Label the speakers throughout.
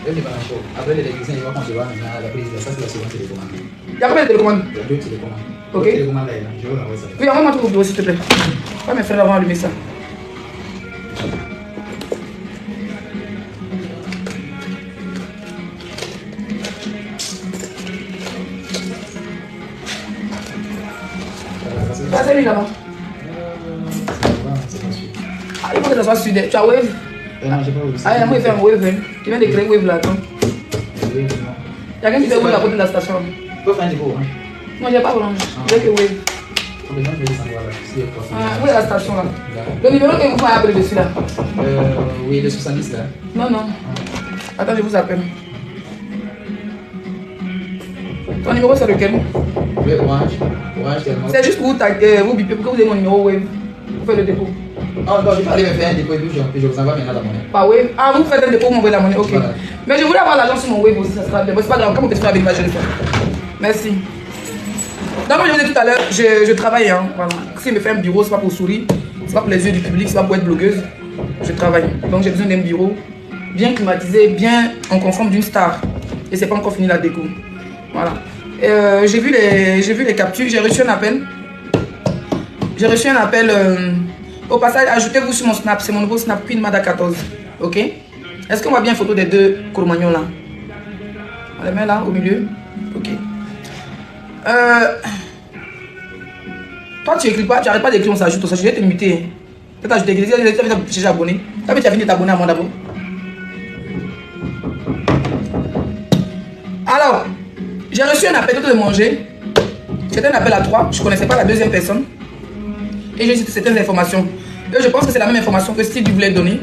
Speaker 1: Après, l'électricien, il va concevoir la prise. Ça, c'est la seconde télécommande.
Speaker 2: Il y a combien de télécommandes?
Speaker 1: Il y a deux télécommandes.
Speaker 2: Ok.
Speaker 1: Télécommande là, je vais l'envoyer ça.
Speaker 2: Oui, envoie-moi tout au bureau, s'il te plaît. Ouais, mes frères vont allumer ça. Ah, c'est lui là-bas. Ah, il faut que ça soit sud. Tu as Wave?
Speaker 1: Non, j'ai pas Wave.
Speaker 2: Ah, moi, il fait un Wave. Hein. Tu viens de créer Wave là, attends. Il y a quelqu'un qui fait Wave à côté de la station.
Speaker 1: Tu peux faire un dépôt, hein?
Speaker 2: Non, il n'y a pas Orange. J'ai que Wave. Ah, où est la station là? Le numéro que vous m'avez appelé dessus là?
Speaker 1: Oui, le 70 là.
Speaker 2: Non, non. Attends, je vous appelle. Ton numéro c'est lequel?
Speaker 1: Oui, Orange. Orange tellement.
Speaker 2: C'est juste pour vous bipez pour que vous ayez mon numéro Wave. Vous faites le dépôt.
Speaker 1: Oh non, je vais aller me faire un dépôt et puis je vous envoie maintenant la monnaie.
Speaker 2: Pas Wave. Ah, vous faites un dépôt, vous m'envoyez la monnaie, ok.
Speaker 1: Voilà.
Speaker 2: Mais je voulais avoir l'argent sur mon Wave aussi, ça sera bien. C'est pas grave, comme on peut se faire avec ma jeune femme. Merci. Donc, comme je vous disais tout à l'heure, je travaille. Hein, voilà. Si je me fais un bureau, c'est pas pour sourire, c'est pas pour les yeux du public, c'est pas pour être blogueuse. Je travaille. Donc, j'ai besoin d'un bureau bien climatisé, bien en conforme d'une star. Et c'est pas encore fini la déco. Voilà. J'ai vu les captures, j'ai reçu un appel. J'ai reçu un appel. Au passage, ajoutez-vous sur mon Snap, c'est mon nouveau Snap Queen Mada 14. Ok? Est-ce qu'on voit bien une photo des deux Courmagnons là? On les met là, au milieu. Ok. Toi, tu écris pas, tu n'arrêtes pas d'écrire, on s'ajoute, je vais te muter. Peut-être ajouter, tu as chercher abonné. Tu as fini de t'abonner à moi d'abord. Alors, j'ai reçu un appel de manger. C'était un appel à 3, je ne connaissais pas la deuxième personne. Et j'ai dit certaines informations. Et je pense que c'est la même information que Steve voulait donner.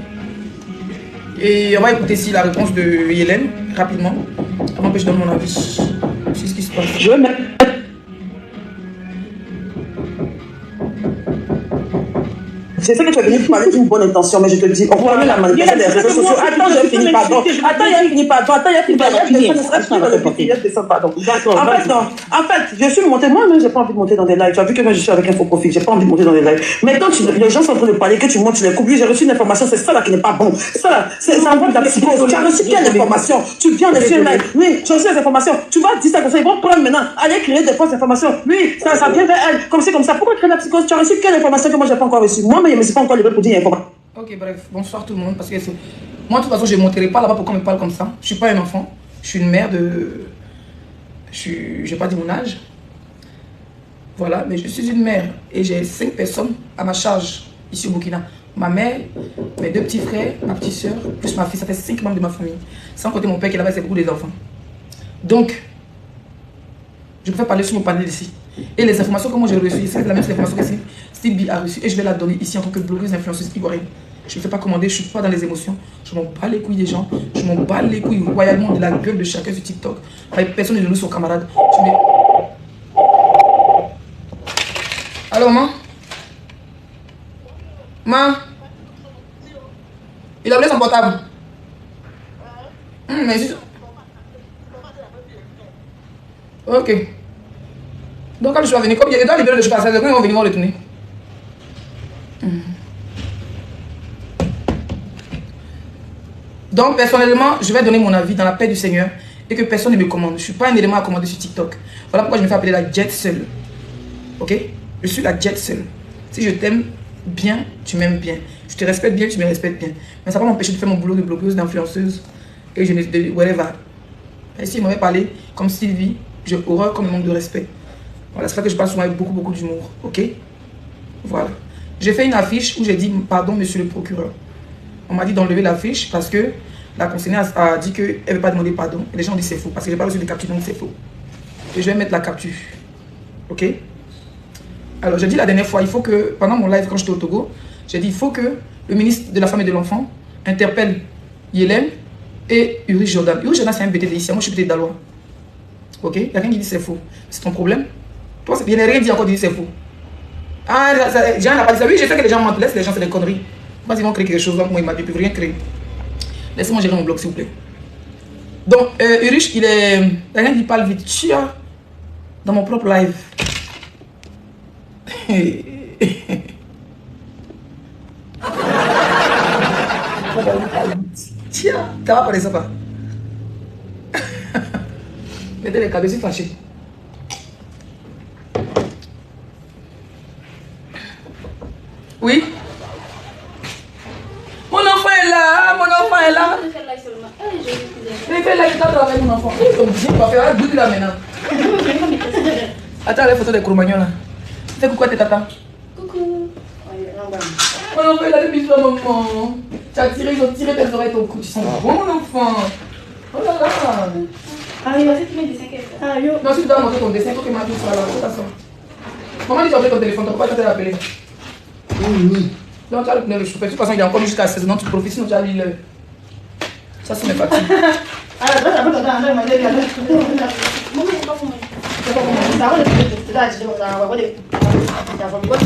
Speaker 2: Et on va écouter ici la réponse de Hélène, rapidement, avant que je donne mon avis sur ce qui se passe.
Speaker 3: Je vais mettre... Je sais que tu es venu parler d'une bonne intention, mais je te dis, on connaît la manipulation des réseaux sociaux. Attends, j'ai fini, pardon. Attends, il a fini, pardon. Attends, il a fini, pardon. D'accord. En fait, je suis montée. Moi-même, j'ai pas envie de monter dans des lives. Tu as vu que moi, je suis avec un faux profil. J'ai pas envie de monter dans des lives. Maintenant, les gens sont en train de parler, que tu montes, tu les coupes. J'ai reçu une information, c'est ça là qui n'est pas bon. Ça là, c'est un peu de la psychose. Tu as reçu quelle information? Tu viens de faire un live. Oui, tu as reçu des informations. Tu vas dire ça comme ça. Ils vont prendre maintenant, aller créer des fausses informations. Oui, ça vient vers elle. Comme c'est comme ça. Pourquoi créer la psychose? Tu as reçu quelle information que moi, j'ai pas encore reçue? Moi, mais je me suis pas encore levé pour dire information.
Speaker 2: Ok, bref, bonsoir tout le monde. Parce que moi, de toute façon, je ne monterai pas là-bas pour qu'on me parle comme ça. Je ne suis pas un enfant. Je suis une mère de. Je n'ai pas dit mon âge. Voilà, mais je suis une mère. Et j'ai 5 personnes à ma charge ici au Burkina. Ma mère, mes 2 petits frères, ma petite soeur, plus ma fille. Ça fait 5 membres de ma famille. Sans compter mon père qui est là-bas, c'est beaucoup des enfants. Donc, je peux parler sur mon panel ici. Et les informations que moi j'ai reçues, c'est la même information que Steve B a reçue. Et je vais la donner ici en tant que blogueuse influenceuse ivoirienne. Je ne fais pas commander, je ne suis pas dans les émotions. Je m'en bats les couilles des gens. Je m'en bats les couilles royalement de la gueule de chacun sur TikTok. Personne de nous sont camarades. Alors, maman? Maman? Il a oublié son portable. Mais ok. Donc quand je suis venu, comme il doit libérer le chocolat, quand ils vont venir, ils vont retourner. Donc personnellement, je vais donner mon avis dans la paix du Seigneur et que personne ne me commande. Je ne suis pas un élément à commander sur TikTok. Voilà pourquoi je me fais appeler la Jet Seul. Ok? Je suis la Jet Seul. Si je t'aime bien, tu m'aimes bien. Je te respecte bien, tu me respectes bien. Mais ça va m'empêcher de faire mon boulot de blogueuse, d'influenceuse et je ne whatever. Et s'il m'avait parlé comme Sylvie, j'ai horreur comme un manque de respect. Voilà, c'est ça que je parle souvent avec beaucoup d'humour. Ok? Voilà. J'ai fait une affiche où j'ai dit pardon, monsieur le procureur. On m'a dit d'enlever l'affiche parce que la conseillère a dit qu'elle ne veut pas demander pardon. Et les gens ont dit c'est faux parce que j'ai pas reçu de capture, donc c'est faux. Et je vais mettre la capture. Ok? Alors, j'ai dit la dernière fois, il faut que, pendant mon live quand j'étais au Togo, j'ai dit il faut que le ministre de la Femme et de l'Enfant interpelle Hélène et Uri Jordan. Uri Jordan, c'est un BD ici. Moi, je suis BD d'Alois. Ok? Il y a quelqu'un qui dit c'est faux. C'est ton problème. Toi, il n'y a rien dit encore, dit c'est faux. Ah, Jean n'a pas dit ça. Oui, je sais que les gens mentent. Laisse les gens faire des conneries. Moi, ils vont créer quelque chose. Donc, moi, il m'a dit, ils ne peuvent rien créer. Laissez-moi gérer mon blog, s'il vous plaît. Donc, Urich, il est. Quelqu'un qui parle vite. Chia. Dans mon propre live. Tiens, t'as pas parlé ça pas. Mettez les câbles, je suis fâché. Oui. Mon enfant est là, mon enfant est là. Mais fais là, il t'attend avec mon enfant. Je vais faire un bout là maintenant. Attends les photos des Cro-Magnons là. Fais coucou à tes tatas.
Speaker 4: Coucou.
Speaker 2: Mon enfant est là depuis ce moment. Tu as tiré, ils ont tiré tes oreilles ton cou. Tu sens bon mon enfant. Oh là là.
Speaker 4: Ah oui, vas-y, tu mets des 5 heures. Ah yo.
Speaker 2: Non, si tu dois montrer ton dessin, il faut que ma fille soit là. Maman dit que tu as appelé ton téléphone, tu ne peux pas t'appeler.
Speaker 1: Oui.
Speaker 2: Donc tu as le chauffeur. De toute façon, il est encore jusqu'à 16 ans, tu profites, sinon tu as lu l'heure. Ça, c'est mes fatigues.
Speaker 4: Ah, là, ça va t'attendre, on va dire. Maman, c'est pas pour moi. C'est pas pour moi. Ça va,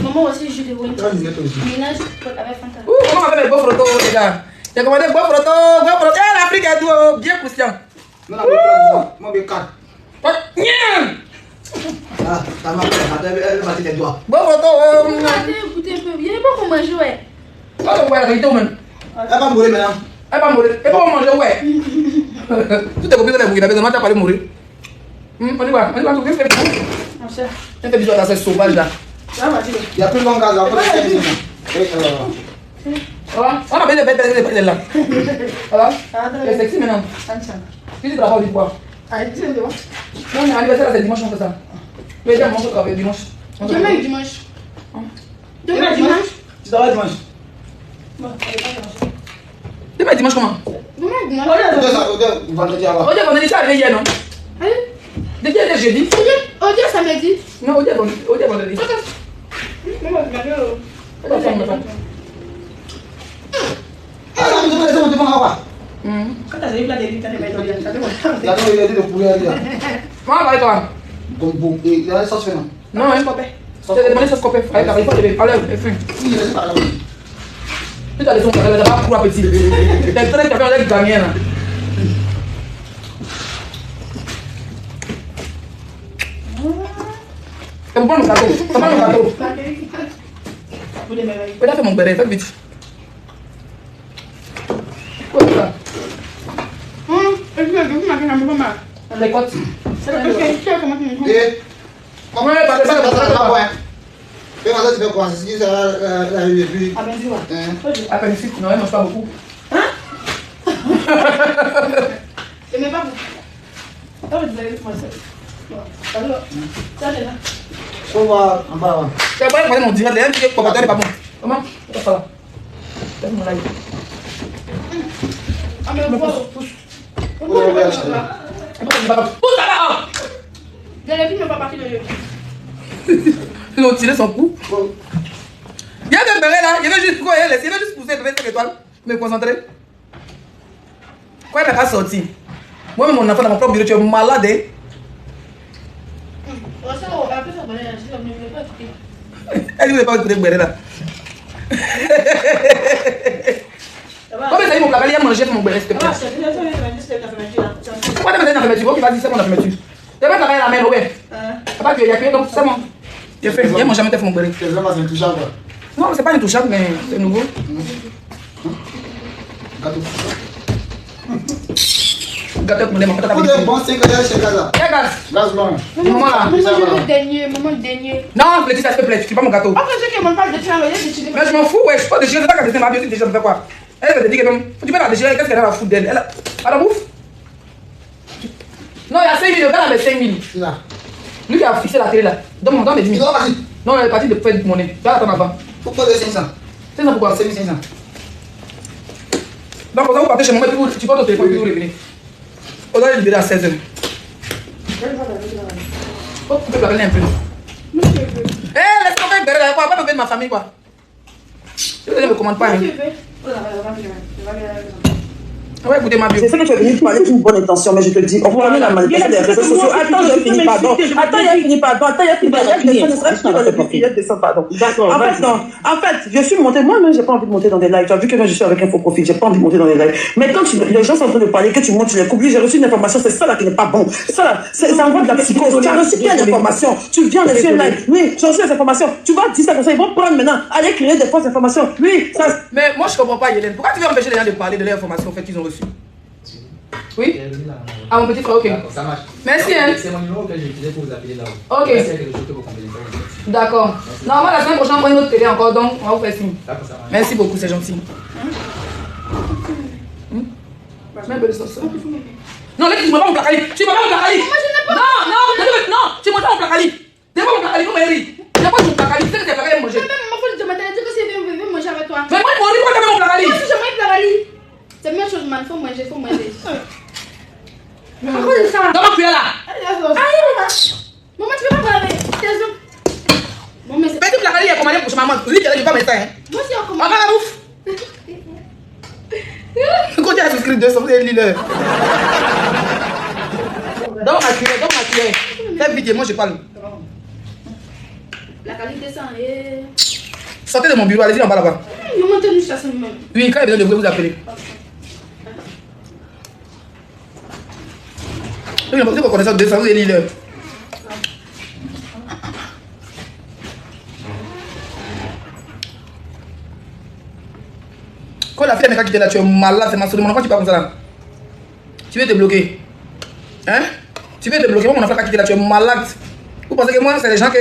Speaker 4: maman aussi, je te vois. Ménage avec Fanta.
Speaker 2: Ouh, maman m'appelle mes beaux photos, les gars. J'ai commandé beaux photos. Eh, l'Afrique est tout, bien croustillant.
Speaker 1: Non, moi, je vais 4. Ah, ta maman, elle va te tes doigts.
Speaker 2: Beaux photos.
Speaker 4: Écoutez un peu, il n'y a pas qu'on mange, ouais.
Speaker 2: Ah, ouais, la réalité, même.
Speaker 1: Elle va mourir maintenant.
Speaker 2: Elle va mourir. Elle va manger, ouais. Tout est copié de la bouille, mais tu n'as pas de mourir. On y va, on fait bisous. On fait bisous à ces sauvages là.
Speaker 1: Il y a plus de long gaz là.
Speaker 2: On a bien des bêtes là. Voilà. C'est sexy maintenant. Tu dis travail du poids. Non, mais anniversaire là, c'est dimanche, on fait ça. Mais déjà, on travaille dimanche.
Speaker 4: Demain dimanche. Demain dimanche.
Speaker 1: Tu travailles dimanche.
Speaker 2: Demain dimanche comment?
Speaker 4: Demain dimanche.
Speaker 1: Vendredi avant.
Speaker 2: On dit vendredi, ça arrive hier, non? Depuis hier, jeudi.
Speaker 4: On dit samedi.
Speaker 2: Non, on dit vendredi.
Speaker 1: Ah, ça me fait mon téléphone là.
Speaker 4: Quand tu as vu la délite, tu as
Speaker 1: Il y a des poulet là.
Speaker 2: Maman, va toi.
Speaker 1: Bon, il y a des sauces fait non.
Speaker 2: Non, hein? Tu as demandé ça se couper. Allez, t'arrives pas, tu vas aller.
Speaker 1: Oui, je sais pas.
Speaker 2: Tu as des sons, tu as pas pour appétit. Tu as très bien avec gagner là. Tu peux prendre mon gâteau. Tu peux prendre mon gâteau. Tu as fait mon béret, fais vite. Quoi c'est ça? Les côtes.
Speaker 1: Et maman, elle va pas boire. Et maintenant, tu fais quoi? Si ça la eu et puis.
Speaker 2: Appendicite, non, elle mange pas beaucoup.
Speaker 4: Je n'ai pas beaucoup.
Speaker 1: On va en bas.
Speaker 2: Tu vas pas prendre mon direct, elle dit que le propriétaire n'est pas bon. Comment? Tu vas pas là. Laisse mon live.
Speaker 4: Ah, mais pourquoi?
Speaker 2: Pousse là-bas!
Speaker 4: Delphine n'est pas partie de lui.
Speaker 2: Ils ont tiré son cou. Il y a des bérets là, il veut juste quoi? Il veut juste pousser le 25 étoiles. Me concentrer. Quoi, il n'a pas sorti? Moi-même, mon enfant dans mon propre bureau, tu es malade. Elle dit, vous n'avez pas écouté le béret là. Comment ça y est, mon placard, il a mangé mon béret, s'il te plaît. Pourquoi tu me donnes la fermeture? Ok, vas-y, c'est bon la fermeture. Tu vas travailler la main, ouais. Papa, tu es yaqué, donc c'est bon. Il a fait, il a mangé jamais fait mon béret.
Speaker 1: C'est vraiment intouchable.
Speaker 2: Non, c'est pas intouchable, mais c'est nouveau.
Speaker 1: Gâteau.
Speaker 2: Gâteau pour les mamans.
Speaker 1: Pour des bons 5 heures chez Gaza.
Speaker 2: Quel gaz?
Speaker 1: Gaz blanc.
Speaker 2: Maman là.
Speaker 4: Maman, je veux le dernier, maman, le dernier.
Speaker 2: Non, Letty, ça s'il te plaît, tu kiffes pas mon gâteau.
Speaker 4: Après, je sais qu'elle m'a pas de tirer, mais elle déchiré.
Speaker 2: Mais je m'en fous, ouais, je suis pas déchiré, c'est pas qu'elle déchire ma vie, déjà, ça fait quoi? Elle va te dire que même, tu peux la déchirer, qu'est-ce qu'elle a à foutre d'elle? Elle la bouffe? Non, il y a 5 000, le gars avait 5 000.
Speaker 1: C'est là.
Speaker 2: Lui qui a fixé la télé là, donne mon temps de 10
Speaker 1: Il
Speaker 2: 000.
Speaker 1: doit partir.
Speaker 2: Non, elle est partie de faire du monnaie. Tu vas attendre avant.
Speaker 1: Pourquoi de 500?
Speaker 2: C'est ça pourquoi?
Speaker 1: 5500.
Speaker 2: Donc, quand vous partez chez moi, tu portes ton téléphone et vous revenez. On doit le libérer à 16 h. Oh, tu peux parler un peu. Eh, laisse-moi faire une là, quoi, pas me faire de ma famille, quoi. Je ne me commande pas. Hein. Ouais, écoutez ma bio.
Speaker 3: C'est ça que tu es venu parler avec une bonne intention, mais je te dis, on va la manifestation des réseaux sociaux. Attends, j'ai fini, pardon. Attends, il a fini, pardon. Attends, il a fini, pardon. D'accord. En fait, je suis montée. Moi-même, j'ai pas envie de monter dans des lives. Tu as vu que moi, je suis avec un faux profil. J'ai pas envie de monter dans des lives. Mais quand les gens sont en train de parler, que tu montes, tu les coupes, j'ai reçu une information. C'est ça là qui n'est pas bon. Ça là, ça envoie de la psychose. Tu as reçu plein d'informations. Tu viens de faire un live. Oui, j'ai reçu des informations. Tu vas dire ça comme ça. Ils vont prendre maintenant, aller créer des fausses informations. Oui, ça.
Speaker 2: Mais moi, je comprends pas, Hélène. Pourquoi tu veux empêcher les gens de parler de l'information en fait qu'ils ont reçue? Oui. Ah, mon petit frère, ok.
Speaker 5: Ça marche.
Speaker 2: Merci, hein.
Speaker 5: C'est mon numéro que j'ai utilisé pour vous appeler là-haut.
Speaker 2: Ok.
Speaker 5: C'est quelque chose que vous comprenez pas.
Speaker 2: D'accord. Normalement, la semaine prochaine, on prend une autre télé encore, donc on va vous faire signe.
Speaker 5: D'accord, ça marche.
Speaker 2: Merci beaucoup, c'est gentil. Mets un peu de sauce. Non, là, tu me pas mon placali. Tu me pas mon placali. Non, tu me pas mon placali. T'es pas mon placali, comme Henry. T'es pas mon placali, tu sais que t'es placali à manger.
Speaker 4: Maman, je m'attendais que c'est bien manger avec toi.
Speaker 2: Mais moi, pourquoi t'as mon placali?
Speaker 4: Moi aussi, je mange placali. C'est la même chose, man. Faut manger, faut manger. Pourquoi c'est ça?
Speaker 2: Dans ma cuillère là.
Speaker 4: Maman, tu peux pas parler. Tes hommes. Bon, mais c'est
Speaker 2: Petit placali, il a commandé pour maman. Lui, il a pas mettre ça.
Speaker 4: moi aussi, on
Speaker 2: On
Speaker 4: commence.
Speaker 2: va la bouffe. Quand tu as souscrit 200, vous avez l'île. Dans ma cuillère. Fais vite, moi je parle.
Speaker 4: La qualité, ça est.
Speaker 2: Sortez de mon bureau, allez-y en bas là-bas.
Speaker 4: Je monte une chasse même.
Speaker 2: Oui, quand il y a besoin de vous, vous appelez. Oui, mais vous connaissez 200, vous avez l'île. Quand la fille m'a quitté là, tu es malade, c'est ma soeur. Pourquoi tu parles comme ça là? Tu veux te bloquer? Hein? Tu veux te bloquer? Moi, mon enfant a quitté là, tu es malade. Vous pensez que moi, c'est les gens que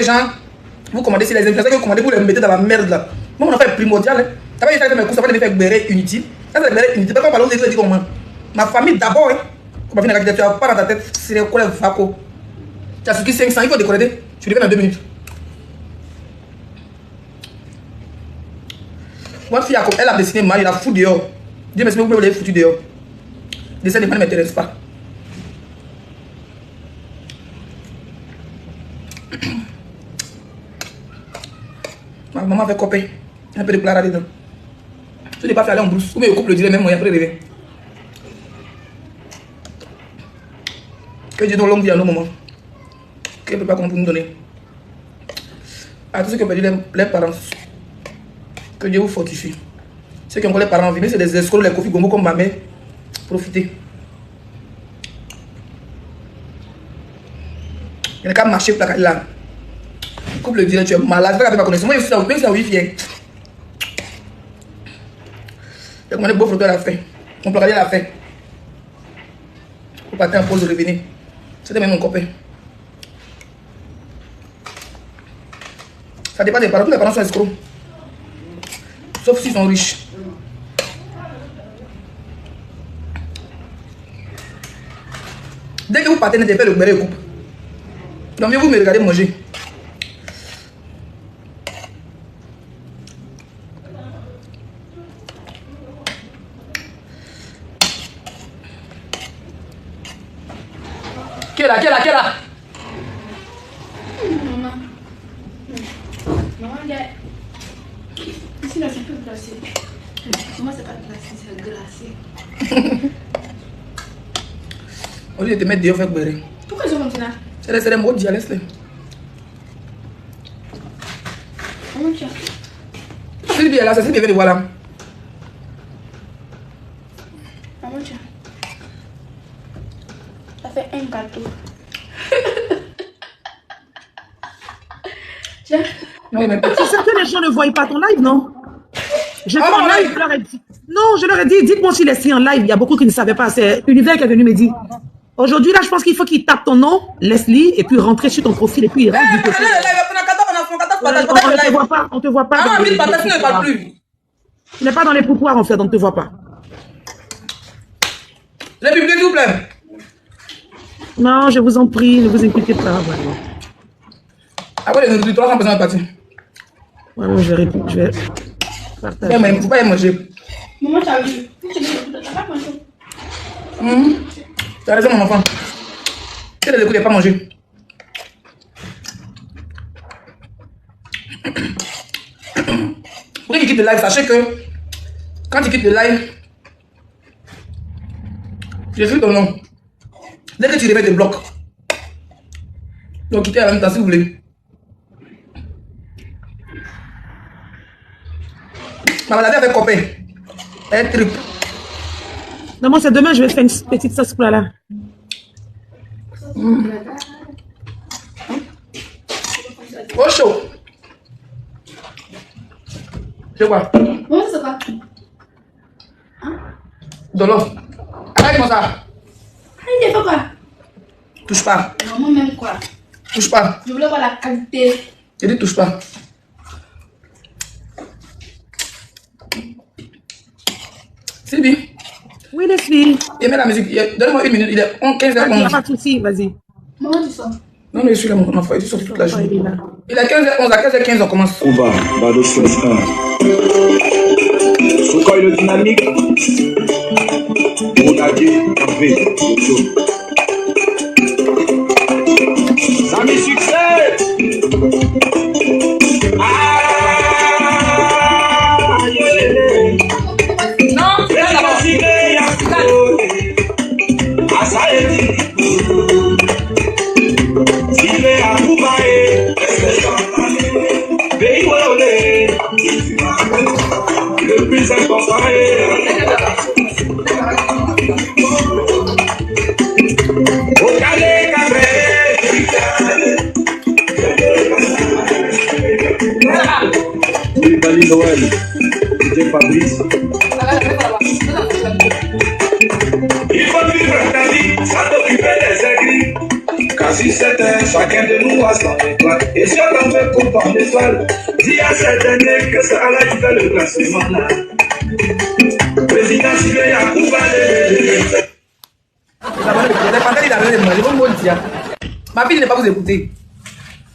Speaker 2: vous commandez, c'est les influenceurs que vous commandez, vous les mettez dans la merde là. Moi, mon enfant est primordial. Hein? Ça va faire mes courses, ça va me faire bérer inutile. Ça, c'est bérer inutile. Quand on parle, on dit comment? Ma famille d'abord, hein? Quand on va finir, tu n'as pas dans ta tête, c'est les collègues Faco. Tu as souscrit 500, il faut déconnecter. Tu reviens dans 2 minutes. Moi, fille, elle a dessiné mal, il a foutu dehors. Dis, mais vous me l'avez foutu dehors. Le dessin de mal ne m'intéresse pas. Ma maman fait copain. Un peu de plat dedans. Tu n'es pas fait aller en brousse. Ou bien le couple le dirait même, moi, après rêver. Que Dieu donne longue vie à nos moments. Qu'il ne peut pas qu'on peut nous donner. À tous ceux qui ont perdu les parents. Que Dieu vous fortifie. Ceux qui ont encore les parents en vie, mais c'est des escrocs, les Kofi Gombo comme ma mère. Profitez. Il n'y a qu'à marcher pour la là. Couple le dirait, tu es malade, tu n'as pas connaissance. Moi, je suis là, même si la wifi. J'ai commandé beau photo à la fin. On peut regarder à la fin. Vous partez en pause, revenez. C'était même mon copain. Ça dépend des parents. Tous les parents sont escrocs. Sauf s'ils sont riches. Dès que vous partez, n'êtes pas le béré coupe. Donc mieux vous me regardez manger. Qui est là?
Speaker 4: Maman. Maman, regarde. Ici, là, c'est plus glacé. Moi, c'est pas glacé, c'est glacé.
Speaker 2: Au lieu de te mettre dehors, faire béré.
Speaker 4: Pourquoi ils sont comme ça?
Speaker 2: C'est des mots d'y laisse-les.
Speaker 4: Maman, tiens.
Speaker 2: Sylvie est là, c'est Sylvie qui vient de voir là.
Speaker 4: Maman, tiens. Ça fait un gâteau. Tiens.
Speaker 2: Oui, mais
Speaker 3: C'est sûr que les gens ne voient pas ton live, non? Je fais
Speaker 2: Ah,
Speaker 3: en live, je leur ai dit. Non, je leur ai dit, dites-moi si les filles en live, il y a beaucoup qui ne savaient pas. C'est Univers qui est venu me dire. Aujourd'hui, là, je pense qu'il faut qu'il tape ton nom, Leslie, et puis rentrer sur ton profil, et puis il rentre du côté. On te voit pas.
Speaker 2: Ah,
Speaker 3: dans
Speaker 2: mais
Speaker 3: les-
Speaker 2: patate ne parle plus.
Speaker 3: Tu n'es pas dans les pouvoirs, en fait, on ne te voit pas.
Speaker 2: Le public, s'il vous plaît.
Speaker 3: Non, je vous en prie, ne vous inquiétez pas. Voilà.
Speaker 2: Après les nourritures, 300 personnes parties.
Speaker 3: Voilà, je vais partager.
Speaker 2: Mais il ne faut pas y manger.
Speaker 4: Maman, tu as vu. T'as pas mangé.
Speaker 2: Tu as raison, mon enfant. Tu les écoutes, pas manger. Pour qu'il quitte le live, sachez que quand tu quittes le live, j'écris ton nom. Dès que tu réveilles, te bloques. Donc quittez en même temps si vous voulez. Ma maladie avec copain. Elle trip.
Speaker 3: Non, moi, c'est demain, je vais faire une petite sauce pour là.
Speaker 2: Oh chaud. C'est quoi?
Speaker 4: Maman, c'est quoi?
Speaker 2: De l'eau. Arrête-moi ça.
Speaker 4: Il fait quoi?
Speaker 2: Touche pas.
Speaker 4: Non, moi-même quoi?
Speaker 2: Touche pas.
Speaker 4: Je voulais voir la qualité.
Speaker 2: Je dis touche pas. Sylvie.
Speaker 6: Oui, les filles.
Speaker 2: Il met la musique. Donne-moi une minute. Il est 15h11.
Speaker 6: Pas de souci, vas-y.
Speaker 4: Maman, tu sors.
Speaker 2: Non, je suis là, mon enfant. Il est sorti toute la journée. Il est 15h11. À 15h15, on commence.
Speaker 7: Cuba, Bado Célestin. Pourquoi une dynamique? Mounadier, Hervé, Yocho. Amis succès! Ah, yeah.
Speaker 2: Non, tu viens d'abord.
Speaker 7: Le plus important est au Calais, Bali Noël, DJ Fabrice. Il faut vivre ta vie sans t'occuper des aigris. Car si c'était chacun de nous a son étoile. Et si on en fait pour ton étoile, dis à cette année que c'est à la qui fait le classement là. Président Sylvain Yacouba.
Speaker 2: Ma fille ne pas vous écouter.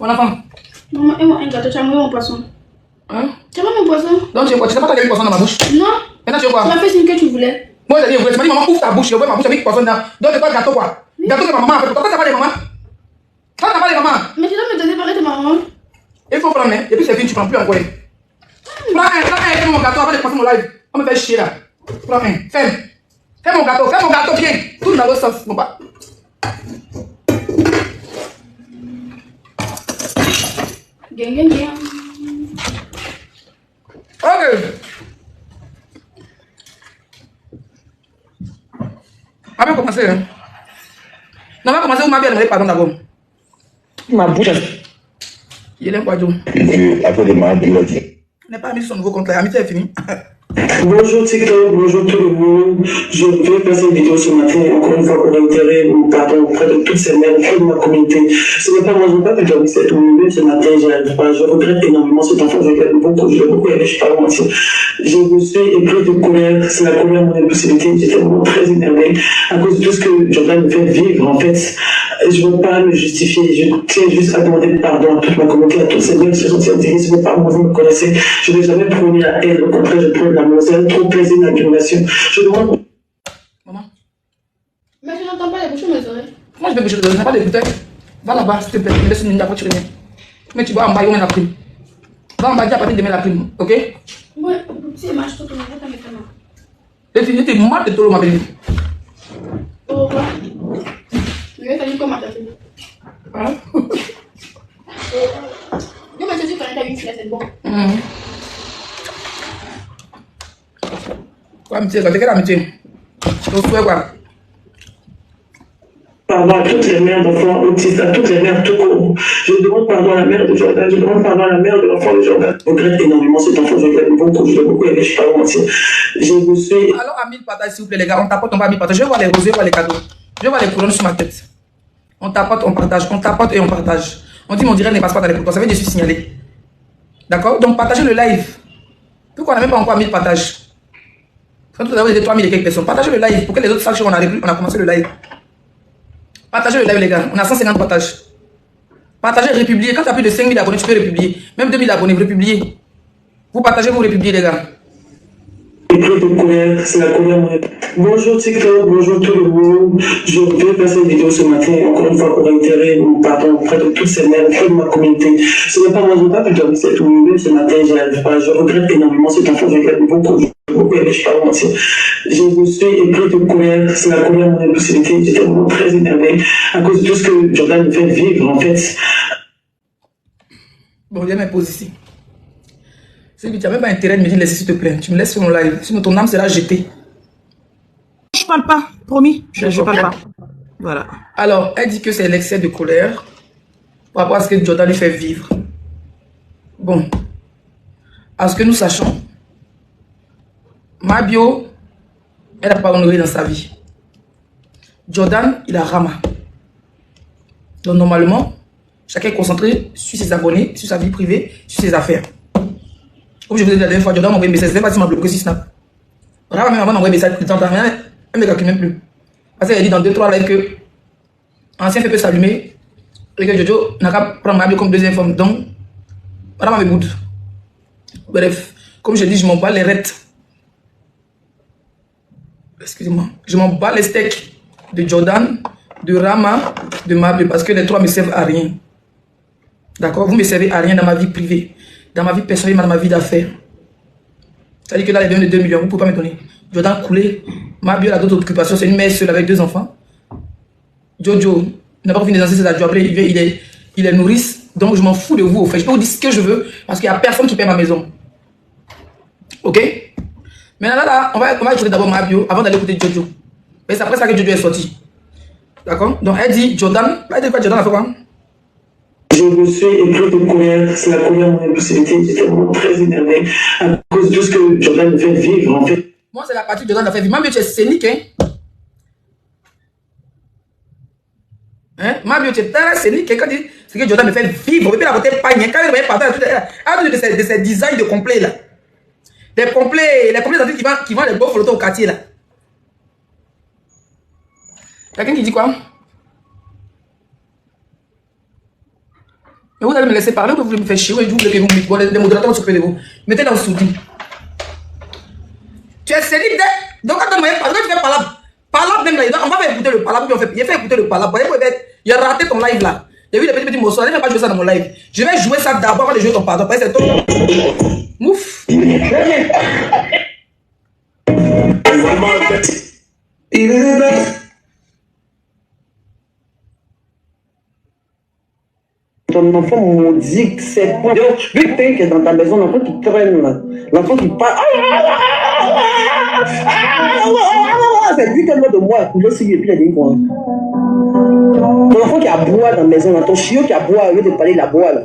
Speaker 2: Mon enfant.
Speaker 4: Maman, et moi un gâteau, tu as mangé mon poisson.
Speaker 2: Hein?
Speaker 4: Tu as mangé mon poisson?
Speaker 2: Donc tu veux quoi? Tu sais pas qu'il y a eu poisson dans ma bouche?
Speaker 4: Non.
Speaker 2: Maintenant tu veux
Speaker 4: Tu
Speaker 2: quoi?
Speaker 4: m'as fait signe que tu voulais.
Speaker 2: Moi j'ai dit, tu m'as dit, maman, ouvre ta bouche. Je vois ma bouche avec poisson dedans. Donc c'est pas le gâteau quoi? Gâteau c'est ma maman. Pourquoi t'as pas les mamans? Toi t'as pas les mamans?
Speaker 4: Mais tu dois me donner parler de maman.
Speaker 2: Il faut prendre, et puis c'est fini, tu prends plus encore. Prends un, fais mon gâteau avant de commencer mon live. On me fait chier là. Prends un, fais mon gâteau, viens. Tout dans l'autre sens, mon pas.
Speaker 4: Gang.
Speaker 2: Ok. On va commencer. Hein? Non, on va commencer, vous m'avez demandé pardon d'abord.
Speaker 3: Ma bouche.
Speaker 2: Il est quoi, Joe?
Speaker 7: Après des malades, il a dit.
Speaker 2: Il n'est pas mis sur son nouveau compte. L'amitié est finie.
Speaker 3: Bonjour TikTok, bonjour tout le monde. Je vais passer une vidéo ce matin, encore une fois, pour réitérer mon pardon auprès de toutes ces mères, auprès de ma communauté. Ce n'est pas moi, je n'ai pas pu dormir cette nuit, ce matin, j'y arrive pas. Je regrette énormément cet enfant, je l'aime beaucoup, je l'ai beaucoup aimé, je ne vais pas mentir. Je me suis épris de colère, c'est la colère, mon impulsivité, j'étais vraiment très énervé à cause de tout ce que Jordan me fait vivre, en fait. Je ne veux pas me justifier, je tiens juste à demander pardon à toute ma communauté, à toutes ces mères qui se sont senties, ce n'est pas moi, vous me connaissez, je n'ai jamais prôné la haine, au contraire, je prône l'amour, c'est trop plaisir, l'admiration. Je demande.
Speaker 2: Maman.
Speaker 4: Mais je n'entends pas les bouchons mes oreilles.
Speaker 2: Moi je vais bouger les oreilles, je n'ai pas d'écouteur. Va là-bas, s'il te plaît, me laisse une minute après tu reviens. Mais tu vas en bas, il y a la prime. Va en bas, dis à partir de demain la prime, ok?
Speaker 4: Ouais, si marche tout, on va mettre maintenant.
Speaker 2: Et tu es mal de tout, ma belle.
Speaker 4: Au revoir. Je vais faire comme ma fille.
Speaker 2: Hein?
Speaker 4: Je me suis dit qu'on était une fille, c'est bon.
Speaker 2: Quoi, amitié, c'est quelle amitié? Tu te souhaites quoi?
Speaker 3: Pardon à toutes les mères d'enfants autistes, à toutes les mères tout court. Je demande pardon à la mère de Jordan, je demande pardon à la mère de l'enfant de Jordan. Je regrette énormément cet enfant, je l'aime beaucoup, je l'ai beaucoup aimé, je ne vais pas mentir. Je me suis.
Speaker 2: Alors, à 1000 partages, s'il vous plaît, les gars, on tapote, on va à 1000 partages. Je vais voir les roses, je vais voir les cadeaux. Je vais voir les couronnes sur ma tête. On tapote, on partage, on tapote et on partage. On dit mon direct ne passe pas dans les boutons, ça veut dire que je suis signalé. D'accord? Donc, partagez le live. Pourquoi on n'a même pas encore 1000 partages? Quand tout à l'heure, il y a 3000 et quelques personnes. Partagez le live pour que les autres sachent qu'on a commencé le live. Partagez le live, les gars. On a 150 partages. Partagez, républiez. Quand tu as plus de 5000 abonnés, tu peux républier. Même 2000 abonnés, vous républiez. Vous partagez, vous républiez, les gars.
Speaker 3: Épris de colère, c'est la colère, mon. Bonjour TikTok, bonjour tout le monde. Je vais passer une vidéo ce matin, encore une fois, pour réitérer mon pardon auprès de toutes ces mères, auprès de ma communauté. Ce n'est pas moi, je n'ai pas pu dormir cette nuit, ce matin, j'y arrive pas. Je regrette énormément cet enfant, je l'aime beaucoup, je l'ai beaucoup aimé, je ne vais pas mentir. Je me suis épris de colère, c'est la colère, mon impulsivité, j'étais vraiment très énervé à cause de tout ce que Jordan me fait vivre, en fait.
Speaker 2: Bon, viens m'imposer ici. Tu n'as même pas intérêt de me dire laisse s'il te plaît. Tu me laisses sur mon live. Sinon ton âme sera jetée.
Speaker 6: Je parle pas, promis. Je parle pas. Voilà.
Speaker 2: Alors, elle dit que c'est l'excès de colère par rapport à ce que Jordan lui fait vivre. Bon. À ce que nous sachons, Mabio, elle n'a pas honoré dans sa vie. Jordan, il a Rama. Donc normalement, chacun est concentré sur ses abonnés, sur sa vie privée, sur ses affaires. Comme je vous ai dit la dernière fois, Jordan m'a envoyé un message, je ne sais pas s'il m'a bloqué sur Snap. Rama même avant m'a envoyé un message de temps en temps, elle ne me calcule même plus. Parce qu'elle a dit dans 2-3 lives que ancien fait peut s'allumer et que Jojo n'a qu'à prendre ma vie comme deuxième femme. Donc, Rama me boude. Bref, comme je dis, je m'en bats les rêtes. Excusez-moi. Je m'en bats les steaks de Jordan, de Rama, de Mabio, parce que les trois me servent à rien. D'accord? Vous ne me servez à rien dans ma vie privée, dans ma vie personnelle, dans ma vie d'affaires. C'est-à-dire que là, les donne de 2 millions, vous ne pouvez pas me donner. Jordan coulé. Mabio a d'autres occupations, c'est une mère seule avec 2 enfants. Jojo n'a pas fini de danser ses adieux. Après, il est nourrice. Donc, je m'en fous de vous, au fait. Je peux vous dire ce que je veux, parce qu'il n'y a personne qui paie ma maison. Ok? Maintenant, là, on va écouter d'abord Mabio avant d'aller écouter Jojo. Mais c'est après ça que Jojo est sorti. D'accord? Donc, elle dit Jordan. Elle dit quoi? Jordan a fait quoi?
Speaker 3: Je me suis écrit une colère, c'est la colère, mon impulsivité. J'étais vraiment très énervé à cause de ce que Jordan me fait vivre, en fait.
Speaker 2: Moi, c'est la partie que Jordan a fait vivre. Mabio, tu es scénique, hein? Hein? Mabio, tu es très scénique. Quand dit ce que Jordan me fait vivre, et puis la beauté pagne. Quand il me partage de ces designs de complets là. Les complets qui vendent les beaux photos au quartier là. Quelqu'un qui dit quoi? Mais vous allez me laisser parler ou vous voulez me faire chier? Ou vous voulez que vous les modérateurs s'occupent de vous? Mettez dans le soutien. Tu es série de... Donc quand tu fais palabre même là, on va faire écouter le palabre, il fait écouter le palabre. Il a raté ton live là. Il y a eu des petits morceaux, je ne vais pas jouer ça dans mon live. Je vais jouer ça d'abord avant de jouer ton pardon. Parce que c'est ton... Mouf.
Speaker 3: Ton enfant maudit, c'est quoi? Lui, qui est dans ta maison, l'enfant qui traîne, l'enfant qui parle. C'est lui qui est de moi, il aussi, et puis il a dit quoi? Ton enfant qui aboie dans la maison, ton chiot qui aboie, il veut te parler, il aboie là.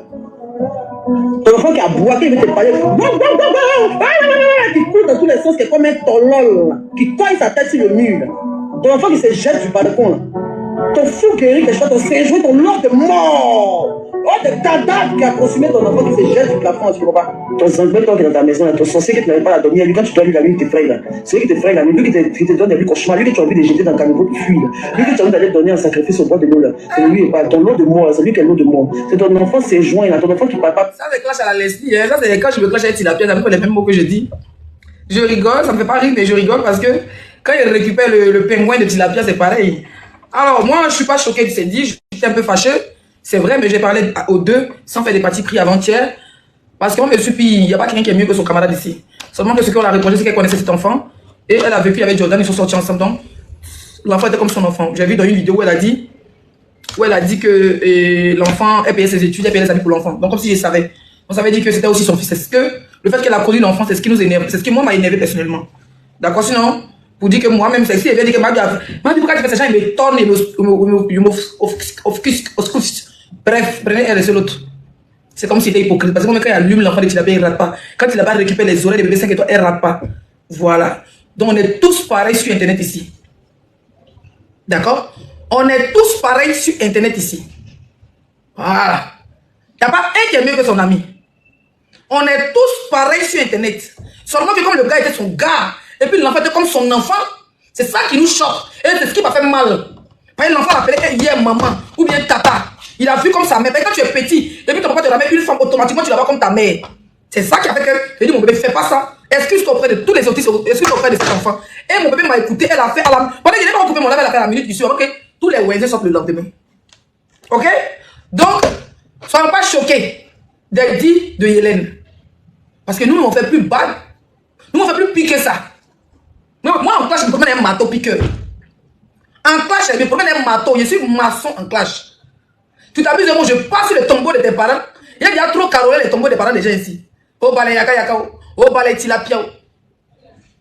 Speaker 3: Ton enfant qui aboie, qui veut te parler, qui court dans tous les sens, qui est comme un tolol, qui cogne sa tête sur le mur. Ton enfant qui se jette du balcon là. Ton fou guéri, que je ton séjour, ton lord de mort. Oh, de cadavre qui a consumé ton enfant qui se jette du plafond, tu vois pas. Ton sanguin, toi qui est dans ta maison, là, ton sorcier qui ne n'avait pas la dormir, lui, quand tu dois lui la nuit, il te fraye là. C'est lui qui te fraye la nuit, lui qui te donne des cauchemars, lui que tu as envie de jeter dans le caniveau pour fuir. Lui que tu as envie d'aller donner un sacrifice au bois de l'eau là. C'est lui et pas ton lot de mort, c'est lui qui est l'eau de mort. C'est ton enfant, c'est joint là, ton enfant qui parle pas.
Speaker 2: Ça, c'est clash à la Leslie, hein. Ça, c'est quand je me clash avec Tilapia, c'est un peu les mêmes mots que je dis. Je rigole, ça me fait pas rire, mais je rigole parce que quand il récupère le pingouin de Tilapia, c'est pareil. Alors, moi, je suis pas choqué de ces dit, je suis un peu fâché. C'est vrai, mais j'ai parlé aux deux sans faire des parties pris avant-hier. Parce que moi, je suis pire. Il n'y a pas quelqu'un qui est mieux que son camarade ici. Seulement que ce qu'on a reproché, c'est qu'elle connaissait cet enfant. Et elle a vécu avec Jordan, ils sont sortis ensemble. Donc, l'enfant était comme son enfant. J'ai vu dans une vidéo où elle a dit que l'enfant, elle payait ses études, elle payait les habits pour l'enfant. Donc, comme si je savais. On savait dire que c'était aussi son fils. Est-ce que le fait qu'elle a produit l'enfant, c'est ce qui nous énerve. C'est ce qui, moi, m'a énervé personnellement. D'accord? Sinon, pour dire que moi-même, c'est si elle vient dire que Mabio, pourquoi tu fais ça, il me tourne et m'offusque. Bref, prenez un et l'autre. C'est comme si c'était hypocrite. Parce que quand il allume l'enfant de Tilapia, il ne rate pas. Quand il a pas récupéré les oreilles des bébés 5 étoiles, elle ne rate pas. Voilà. Donc on est tous pareils sur Internet ici. D'accord? On est tous pareils sur Internet ici. Voilà. Il n'y a pas un qui est mieux que son ami. On est tous pareils sur Internet. Seulement que comme le gars était son gars, et puis l'enfant était comme son enfant, c'est ça qui nous choque. Et c'est ce qui m'a fait mal. Parce que l'enfant l'appelait hier maman, ou bien tata. Il a vu comme sa mère. Quand tu es petit, et puis ton papa te ramène une femme, automatiquement tu la vois comme ta mère. C'est ça qui a fait que j'ai dit mon bébé, fais pas ça. Excuse-toi auprès de tous les autistes, excuse-toi auprès de cet enfant. Et mon bébé m'a écouté, elle a fait à la... Pendant qu'il n'est pas coupé mon live, elle a fait à la minute, je suis ok. Tous les Wednesdays sortent le lendemain. Ok? Donc, soyons pas choqués des dits de Hélène. Parce que nous, on fait plus bad. Nous, on fait plus piquer ça. Moi, en clash, je me promène un marteau piqueur. En clash, je me promène un marteau. Je suis maçon en clash. Tu t'abuses de moi, je passe sur le tombeau de tes parents. Il y a déjà trop carolé les tombeaux des parents des gens ici. Oh, balai yaka yaka, oh, balai tilapia.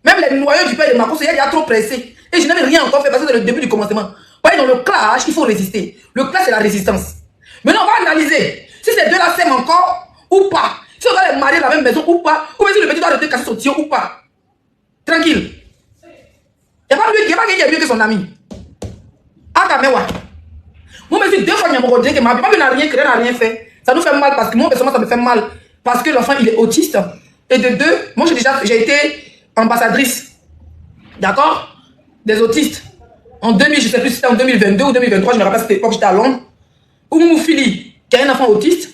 Speaker 2: Même les noyaux du père de Marcos, il y a déjà trop pressé. Et je n'avais rien encore fait parce que c'est le début du commencement. Voyez, dans le clash, il faut résister. Le clash, c'est la résistance. Maintenant, on va analyser si ces deux-là s'aiment encore ou pas. Si on va les marier dans la même maison ou pas. Ou bien si le petit doit arrêter de casser son tio ou pas. Tranquille. Il n'y a pas quelqu'un qui est mieux que son ami. Ah, Kamewa. Moi, je me suis 2 fois que ma maman n'a rien créé, n'a rien fait. Ça nous fait mal parce que moi, personnellement, ça me fait mal. Parce que l'enfant, il est autiste. Et de 2, moi, j'ai été ambassadrice. D'accord? Des autistes. En 2000, je ne sais plus si c'était en 2022 ou 2023, je me rappelle, c'était l'époque, j'étais à Londres. Ou Moufili, qui a un enfant autiste.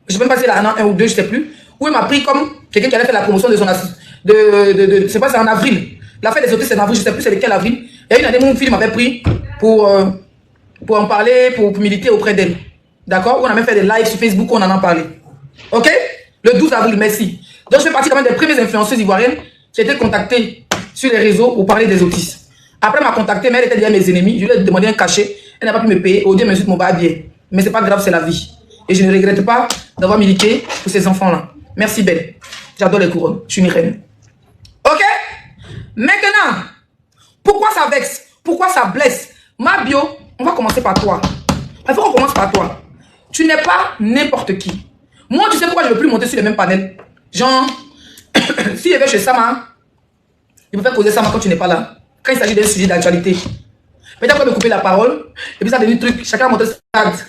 Speaker 2: Je ne sais même pas si elle a un ou 2, je ne sais plus. Où elle m'a pris comme quelqu'un qui allait faire la promotion de son assist. Je ne sais pas, c'est en avril. La fête des autistes, c'est en avril, je ne sais plus c'est lequel avril. Et une année, mon fils m'avait pris pour en parler, pour militer auprès d'elle. D'accord? On a même fait des lives sur Facebook, on en a parlé. Ok? Le 12 avril, merci. Donc, je fais partie quand même des premières influenceuses ivoiriennes qui ont été contactées sur les réseaux pour parler des autistes. Après, elle m'a contacté, mais elle était déjà mes ennemis. Je lui ai demandé un cachet. Elle n'a pas pu me payer. Au Dieu m'insulte mon bien. Mais c'est pas grave, c'est la vie. Et je ne regrette pas d'avoir milité pour ces enfants-là. Merci, Ben. J'adore les couronnes. Je suis une reine. Ok? Maintenant, pourquoi ça vexe? Pourquoi ça blesse? Ma bio, on va commencer par toi. Il faut qu'on commence par toi. Tu n'es pas n'importe qui. Moi, tu sais pourquoi je ne veux plus monter sur les mêmes panels? Genre, si je vais chez Sama, il peut faire causer Sama quand tu n'es pas là. Quand il s'agit d'un sujet d'actualité. Peut-être qu'on peut couper la parole, et puis ça devient un truc, chacun va montrer sa carte.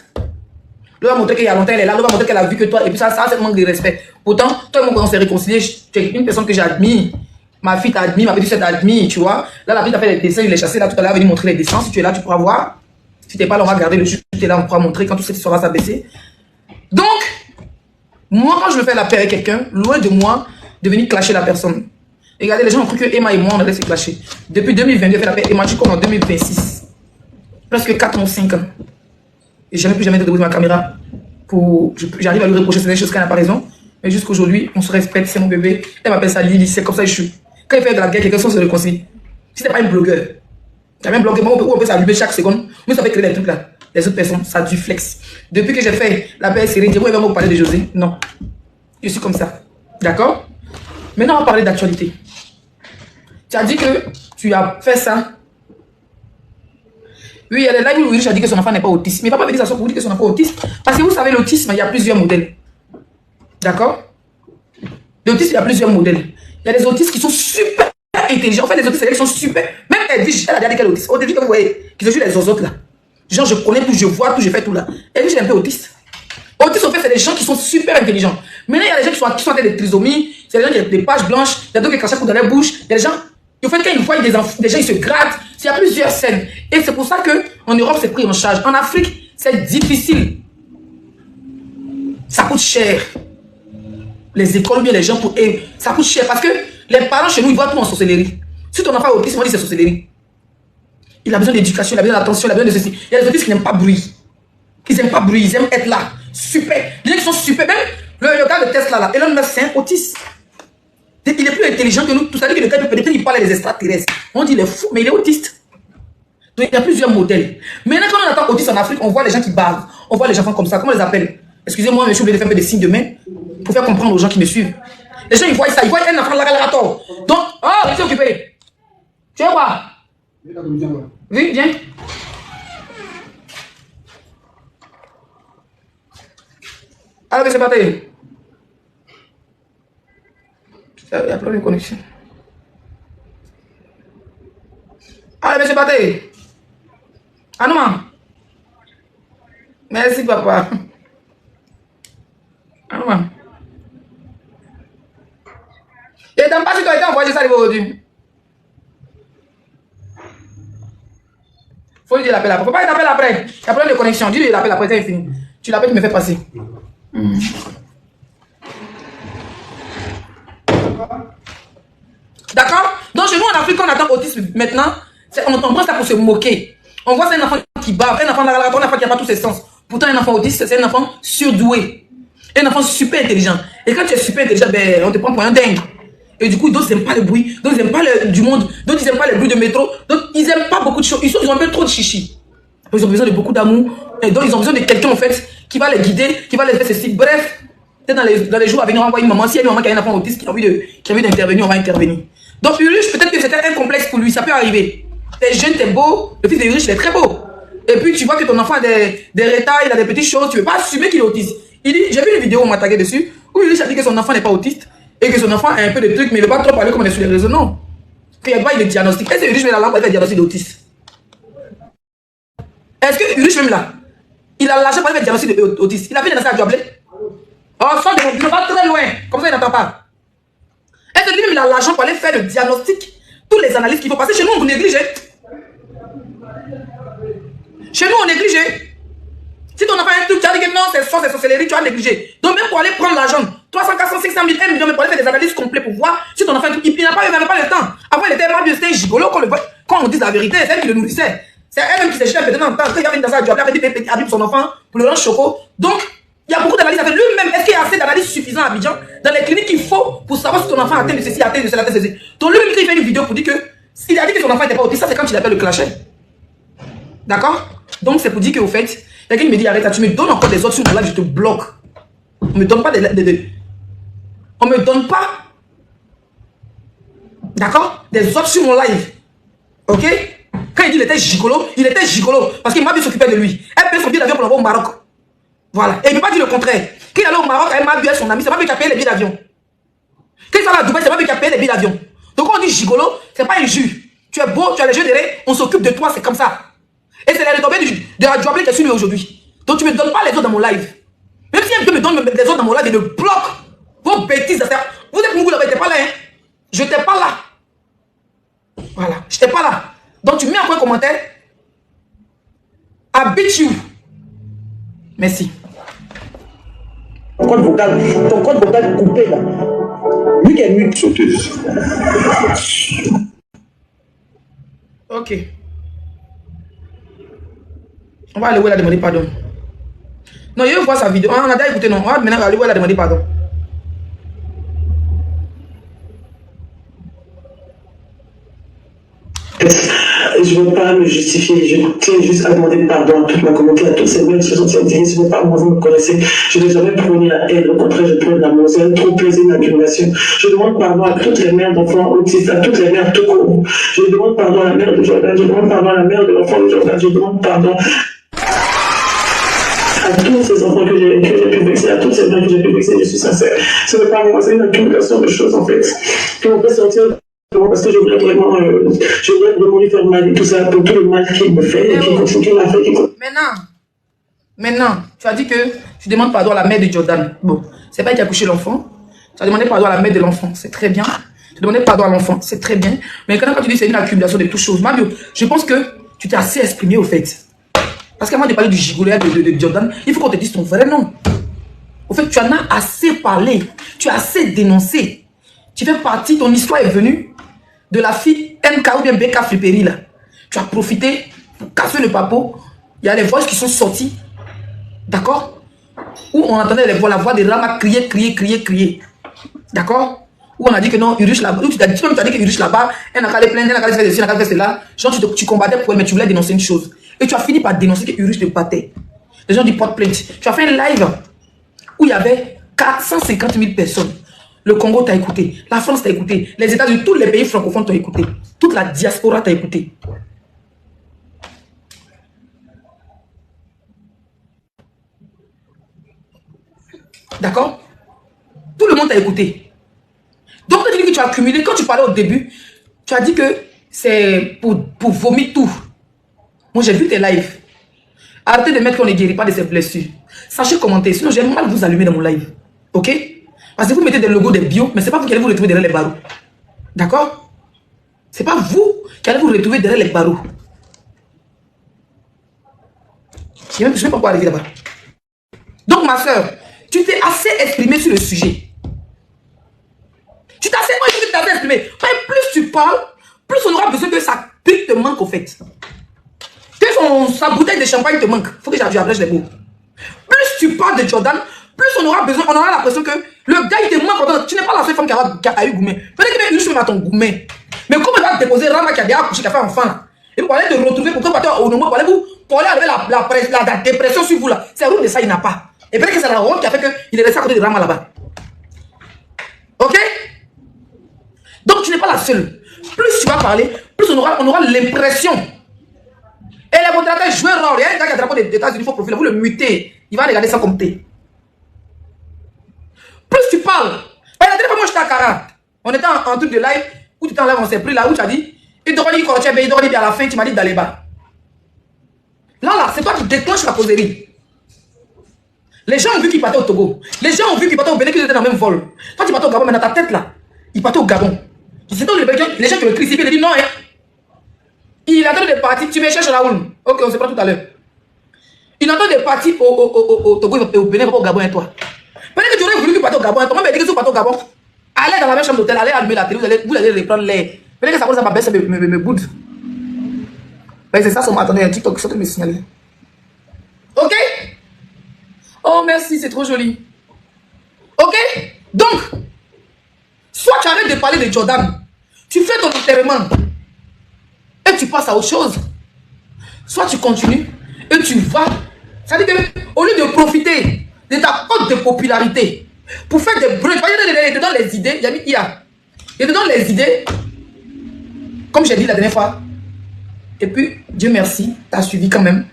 Speaker 2: L'autre va montrer qu'il y a longtemps, elle est là, l'autre va montrer qu'elle a vu que toi, et puis ça c'est un manque de respect. Pourtant, toi et moi, quand on s'est réconciliés, tu es une personne que j'admire. Ma fille t'admire, ma petite soeur t'admire, tu vois. Là, la petite a fait les dessins, il les chassé, là, tout à l'heure, elle est venue montrer les dessins. Si tu es là, tu pourras voir. Si tu n'es pas là, on va garder le jeu, tu es là, on pourra montrer quand tout cette histoire va s'abaisser. Donc, moi, quand je veux faire la paix avec quelqu'un, loin de moi, de venir clasher la personne. Regardez, les gens ont cru que Emma et moi, on allait se clasher. Depuis 2022, j'ai fait la paix. Emma, tu comme en 2026. Presque 4 ou 5 ans. Et jamais plus jamais de debout de ma caméra. J'arrive à lui reprocher certaines choses qu'elle n'a pas raison. Mais jusqu'aujourd'hui, on se respecte, c'est mon bébé. Elle m'appelle ça Lily, c'est comme ça que je suis. Quand il fait de la guerre, quelqu'un se réconcilie. Si c'est pas un blogueur, il y a un blogueur, où on peut s'allumer chaque seconde. Mais ça fait créer des trucs là. Les autres personnes, ça du flex. Depuis que j'ai fait la paix série, vous allez me parler de José. Non. Je suis comme ça. D'accord? Maintenant, on va parler d'actualité. Tu as dit que tu as fait ça. Oui, il y a des lives où Riche a dit que son enfant n'est pas autiste. Mais il ne va pas venir s'asseoir pour dire que son enfant est autiste. Parce que vous savez, l'autisme, il y a plusieurs modèles. D'accord? L'autisme, il y a plusieurs modèles. Il y a des autistes qui sont super intelligents. En fait, les autistes, c'est-à-dire qu'ils sont super. Même Edwige, elle a regardé quel autiste. Edwige, que vous voyez, qui se joue les autres là. Genre, je connais tout, je vois tout, je fais tout là. Edwige, elle est un peu autiste. Autiste, en fait, c'est des gens qui sont super intelligents. Maintenant, il y a des gens qui sont atteints de trisomie. C'est des gens qui ont des pages blanches. Il y a d'autres qui crachent dans leur bouche. Il y a des gens. En fait, quand ils voient des gens, ils se grattent. Il y a plusieurs scènes. Et c'est pour ça qu'en Europe, c'est pris en charge. En Afrique, c'est difficile. Ça coûte cher. Les écoles, bien les gens, ça coûte cher. Parce que les parents chez nous, ils voient tout en sorcellerie. Si ton enfant est autiste, on dit c'est sorcellerie. Il a besoin d'éducation, il a besoin d'attention, il a besoin de ceci. Il y a des autistes qui n'aiment pas bruit. Ils n'aiment pas bruit, ils aiment être là. Super. Les gens qui sont super. Même le gars de Tesla, là, Elon Musk, c'est un autiste. Il est plus intelligent que nous. Tout ça dit que le gars, peut-être il parle des extraterrestres. On dit il est fou, mais il est autiste. Donc il y a plusieurs modèles. Maintenant, quand on attend autiste en Afrique, on voit les gens qui bavent. On voit les enfants comme ça. Comment on les appelle? Excusez-moi, mais je suis obligé de faire un peu des signes de main pour faire comprendre aux gens qui me suivent. Les gens, ils voient ça. Ils voient un enfant là, donc, oh, il s'est occupé. Tu veux quoi? Oui, viens. Alors, c'est parti. Il y a problème de connexion. Allez, monsieur Pathé. Ah non, merci, papa. Ah non, et t'as pas si tu as été envoyé ça aujourd'hui. Faut lui dire l'appel après. Faut pas il t'appelle après. Il y a problème de connexion. Dis-lui l'appel après quand il finit. Tu l'appelles, tu me fais passer. D'accord? Donc chez nous en Afrique, on attend autisme maintenant. On prend ça pour se moquer. On voit c'est un enfant qui bave, un enfant qui n'a pas tous ses sens. Pourtant un enfant autiste, c'est un enfant surdoué. Un enfant super intelligent. Et quand tu es super intelligent, ben, on te prend pour un dingue. Et du coup, d'autres n'aiment pas le bruit, d'autres n'aiment pas du monde, d'autres ils n'aiment pas le bruit de métro, d'autres ils n'aiment pas beaucoup de choses. Ils ont un peu trop de chichi. Ils ont besoin de beaucoup d'amour. Et donc ils ont besoin de quelqu'un en fait qui va les guider, qui va les faire ceci. Bref, peut-être dans les jours à venir, on va voir une maman. S'il y a une maman qui a un enfant autiste qui a envie d'intervenir, on va intervenir. Donc Ulrich, peut-être que c'était un complexe pour lui, ça peut arriver. T'es jeune, t'es beau, le fils d'Ulrich, il est très beau. Et puis tu vois que ton enfant a des retards, il a des petites choses, tu ne veux pas assumer qu'il est autiste. Il dit, j'ai vu une vidéo où on m'a tagué dessus, où Ulrich a dit que son enfant n'est pas autiste, et que son enfant a un peu de trucs, mais il ne veut pas trop parler comme on est sur les réseaux, non. Qu'il n'y a pas de diagnostic. Est-ce que Ulrich met la lampe pour faire le diagnostic d'autiste? Est-ce que Urush même là, il a l'argent pour aller faire diagnostic d'autisme? Il a fait des danser à Joablé? Oh, ça, je va très loin. Comme ça, il n'entend pas. Est-ce que lui-même, il a l'argent pour aller faire le diagnostic? Toutes les analyses qu'il faut passer. Chez nous, on néglige. Chez nous, on néglige. Si ton enfant a un truc, tu as dit que non, c'est ça, c'est sorcellerie, tu as négligé. Donc, même pour aller prendre l'argent, 300, 400, 500 000, 1 million, mais pour aller faire des analyses complètes pour voir si ton enfant a un truc, il n'avait pas le temps. Avant, il était mal vieux, c'était un gigolo. Quand on dit la vérité, c'est elle qui le nourrissait. C'est elle-même qui s'est jetée maintenant en temps. Quand il y avait une danse à Diable, il avait dit Abib son enfant pour le rendre choco. Donc, il y a beaucoup d'analyses à faire. Lui-même, est-ce qu'il y a assez d'analyses suffisantes à Abidjan dans les cliniques qu'il faut pour savoir si ton enfant atteint de ceci, atteint de cela, atteint de ceci. Donc, lui-même, il fait une vidéo pour dire que s'il a dit que son enfant n'était pas autiste, ça c'est quand il appelle le clasher. D'accord? Donc, c'est pour dire qu'au fait, quelqu'un me dit arrête là, tu me donnes encore des autres sur mon live, je te bloque. On me donne pas on me donne pas, d'accord, des autres sur mon live. Ok? Quand il dit qu'il était gigolo, il était gigolo parce qu'il m'a bien s'occuper de lui. Elle paye son billet d'avion pour l'envoyer au Maroc. Voilà. Et il ne peut pas dire le contraire. Quand il allait au Maroc, elle m'a bu son ami, c'est pas lui qui a payé les billets d'avion. Quand il allait à Dubaï, c'est pas lui qui a payé les billets d'avion. Donc quand on dit gigolo, c'est pas injure. Tu es beau, tu as les yeux derrière, on s'occupe de toi, c'est comme ça. Et c'est la retombée de la Joablé qui est sur lui aujourd'hui. Donc tu ne me donnes pas les autres dans mon live. Même si un peu me donne les autres dans mon live, il me bloque. Vos bêtises. Vous êtes vous n'étiez pas là. Hein? Je n'étais pas là. Voilà. Je n'étais pas là. Donc tu mets un commentaire. I beat you. Merci.
Speaker 3: Ton code vocal coupé là. Lui qui est nu.
Speaker 7: Sauteuse.
Speaker 2: Ok. On va aller où elle a demandé pardon. Non, il veut voir sa vidéo. On a déjà écouté, non. On va maintenant aller où elle a demandé pardon.
Speaker 3: Je ne veux pas me justifier, je tiens juste à demander pardon à toute ma communauté, à tous ces mecs qui se sont indignés, ce n'est pas moi, vous me connaissez. Je n'ai jamais prôné la haine, au contraire, je prône l'amour, c'est trop plaisir l'accumulation. Je demande pardon à toutes les mères d'enfants autistes, à toutes les mères tout court. Je demande pardon à la mère de Jordan, je demande pardon à la mère de l'enfant de Jordan, je demande pardon à tous ces enfants que j'ai pu vexer, à toutes ces mères que j'ai pu vexer, je suis sincère. Ce n'est pas moi, c'est une accumulation de choses en fait. Qui m'ont fait sortir. Parce que je voulais vraiment, lui faire mal et tout ça, pour tout le mal qu'il me fait et qu'il continue, qu'il m'a fait.
Speaker 2: Maintenant, tu as dit que tu demandes pardon à la mère de Jordan. Bon, c'est pas elle qui a couché l'enfant. Tu as demandé pardon à la mère de l'enfant, c'est très bien. Tu as demandé pardon à l'enfant, c'est très bien. Mais quand tu dis que c'est une accumulation de toutes choses, Mario, je pense que tu t'es assez exprimé au fait. Parce qu'avant de parler du gigolé de Jordan, il faut qu'on te dise ton vrai nom. Au fait, tu en as assez parlé, tu as assez dénoncé. Tu fais partie, ton histoire est venue de la fille NK ou bien BK Flippery là. Tu as profité pour casser le papo. Il y a les voix qui sont sorties. D'accord? Où on entendait la voix de Rama crier. D'accord? Où on a dit que non, Urush là-bas. Tu as dit que Urush là-bas, elle n'a qu'à les plaindre, elle n'a qu'à faire ceci, elle n'a qu'à faire cela. Genre, tu combattais pour elle, mais tu voulais dénoncer une chose. Et tu as fini par dénoncer que Urush te battait. Les gens disent porte plainte. Tu as fait un live où il y avait 450 000 personnes. Le Congo t'a écouté, la France t'a écouté, les États-Unis, tous les pays francophones t'ont écouté, toute la diaspora t'a écouté. D'accord? Tout le monde t'a écouté. Donc, quand tu dis que tu as accumulé, quand tu parlais au début, tu as dit que c'est pour vomir tout. Moi, j'ai vu tes lives. Arrêtez de mettre qu'on ne guérit pas de ses blessures. Sachez commenter, sinon j'ai mal vous allumer dans mon live. Ok? Parce que vous mettez des logos des bio, mais ce n'est pas vous qui allez vous retrouver derrière les barreaux. D'accord? Ce n'est pas vous qui allez vous retrouver derrière les barreaux. Je ne sais même pas pourquoi arriver là-bas. Donc, ma soeur, tu t'es assez exprimé sur le sujet. Tu t'es assez exprimé. Plus tu parles, plus on aura besoin que sa pique te manque au fait. Que sa bouteille de champagne te manque. Il faut que j'abrège les mots. Plus tu parles de Jordan, plus on aura besoin, on aura l'impression que le gars il te manque. Tu n'es pas la seule femme qui a eu Goumé. Peut-être que tu es à ton Goumé. Mais comment tu vas déposer Rama qui a déjà accouché, qui a fait enfant là? Et vous allez te retrouver pour que partir au nom, pour aller enlever la dépression sur vous là. C'est route de ça, il n'a pas. Et peut-être que c'est la honte qui a fait qu'il est resté à côté de Rama là-bas. Ok? Donc tu n'es pas la seule. Plus tu vas parler, plus on aura l'impression. Et les modérateurs jouent un rôle. Il y a un gars qui a un drapeau des États-Unis, il faut profiler, vous le mutez. Il va regarder ça comme thé. Plus tu parles. La dernière fois, moi j'étais à 40. On était en truc de live où tu étais en live, on s'est pris là où tu as dit. Et à la fin, tu m'as dit d'aller bas. Là, c'est toi qui déclenches la causerie. Les gens ont vu qu'il partait au Togo. Les gens ont vu qu'il partait au Bénin, qu'ils étaient dans le même vol. Toi, tu partais au Gabon, mais dans ta tête, là, il partait au Gabon. C'est donc les gens qui le crient, ils disent non, hein. Il attend de partir. Tu me cherches Raoul. Ok, on se prend tout à l'heure. Il attend de partir au Togo et au Bénin, au Gabon et toi. Peut-être que tu aurais voulu qu'il parte au Gabon. Toi, même dit que tu partais au Gabon. Allez dans la même chambre d'hôtel, allez allumer la télé, vous allez reprendre l'air. Peut-être que ça commence à m'abaisser mes boudes. Ben c'est ça, son attendez, un TikTok, ça que me signaler. Ok? Oh merci, c'est trop joli. Ok? Donc, soit tu arrêtes de parler de Jordan, tu fais ton enterrement et tu passes à autre chose. Soit tu continues et tu vas. Ça veut dire qu'au lieu de profiter de ta cote de popularité pour faire des bruits, il te donne les idées, il y a mis IA. Il te donne les idées, comme j'ai dit la dernière fois. Et puis, Dieu merci, tu as suivi quand même. Tu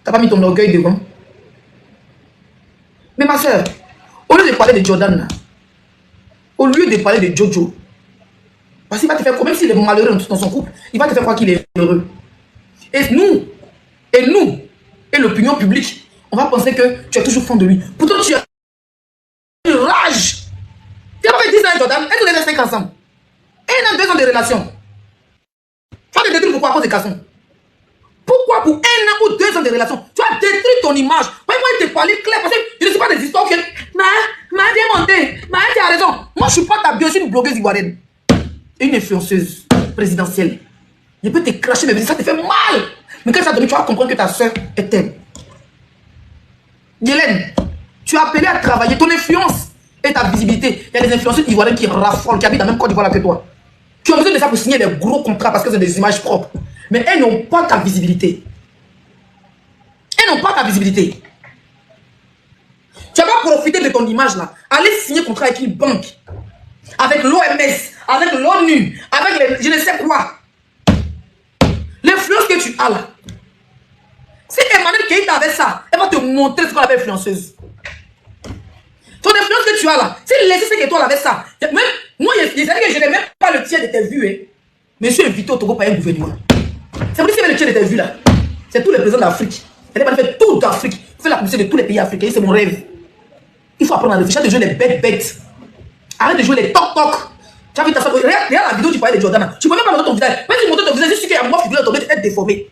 Speaker 2: n'as pas mis ton orgueil devant. Mais ma soeur, au lieu de parler de Jordan, là, au lieu de parler de Jojo, parce qu'il va te faire quoi, même s'il est malheureux dans son couple, il va te faire croire qu'il est heureux. Et nous, et l'opinion publique, on va penser que tu es toujours fan de lui. Pourtant, tu as une rage. Tu as pas fait 10 ans avec Jordan, et tous les 5 ensemble. Et 1 an, 2 ans de relation. Tu vas te détruire pourquoi à cause des garçons? Pourquoi pour 1 an ou 2 ans de relation, tu as détruit ton image? Moi, il te parlait clair, parce que je ne sais pas des histoires que... M'a bien monté, tu as raison. Moi, je ne suis pas ta bio, je suis une blogueuse ivoirienne. Une influenceuse présidentielle. Je peux te cracher, mais ça te fait mal. Mais quand ça donne, tu vas comprendre que ta soeur est telle. Hélène, tu as appelé à travailler ton influence et ta visibilité. Il y a des influenceurs ivoiriens qui raffolent, qui habitent dans la même Côte d'Ivoire que toi. Qui ont besoin de ça pour signer des gros contrats parce que c'est des images propres. Mais elles n'ont pas ta visibilité. Elles n'ont pas ta visibilité. Tu vas pas profiter de ton image là. Aller signer contrat avec une banque. Avec l'OMS. Avec l'ONU. Avec les, je ne sais quoi. L'influence que tu as là. Si Emmanuel Keïta avait ça, elle va te montrer ce qu'on appelle influenceuse. Ton influence que tu as là. Si les 5 étoiles avaient ça. Même, moi, je n'ai même pas le tiers de tes vues. Hein. Mais je suis invité au Togo par un gouvernement. C'est pour ça que le tiers de tes vues là. C'est tous les présidents d'Afrique. Elle est pas fait toute l'Afrique. Fait la publicité de tous les pays africains. C'est mon rêve. Il faut apprendre à réfléchir. Arrête de jouer les bêtes. Arrête de jouer les toc-toc. Tu as vu ta soeur. Regarde la vidéo où tu parlais de Jordan. Tu peux même pas montrer ton visage. Même si tu montres ton visage, je suis qu'il y a moi figuré dans ton visage, tu es déformé.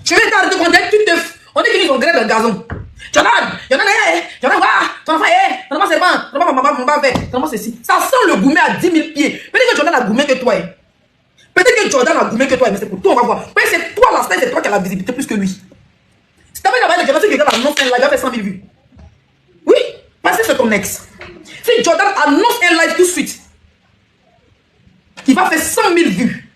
Speaker 2: Je vais t'arrêter de contact, tu te. On est qu'ils ont grève dans le gazon. Jordan, ton enfant est, ton enfant c'est pas, ton enfant maman fait, ton enfant c'est ci. Ça sent le gourmet à 10 000 pieds. Peut-être que Jordan a gourmet que toi. Peut-être que Jordan a gourmet que toi, mais c'est pour toi, on va voir. Mais c'est toi la star, c'est toi qui as la visibilité plus que lui. Si t'avais la balle de Jordan, si quelqu'un annonce un live, il va faire 100 000 vues. Oui, parce que c'est ton ex. Si Jordan annonce un live tout de suite, il va faire 100 000 vues.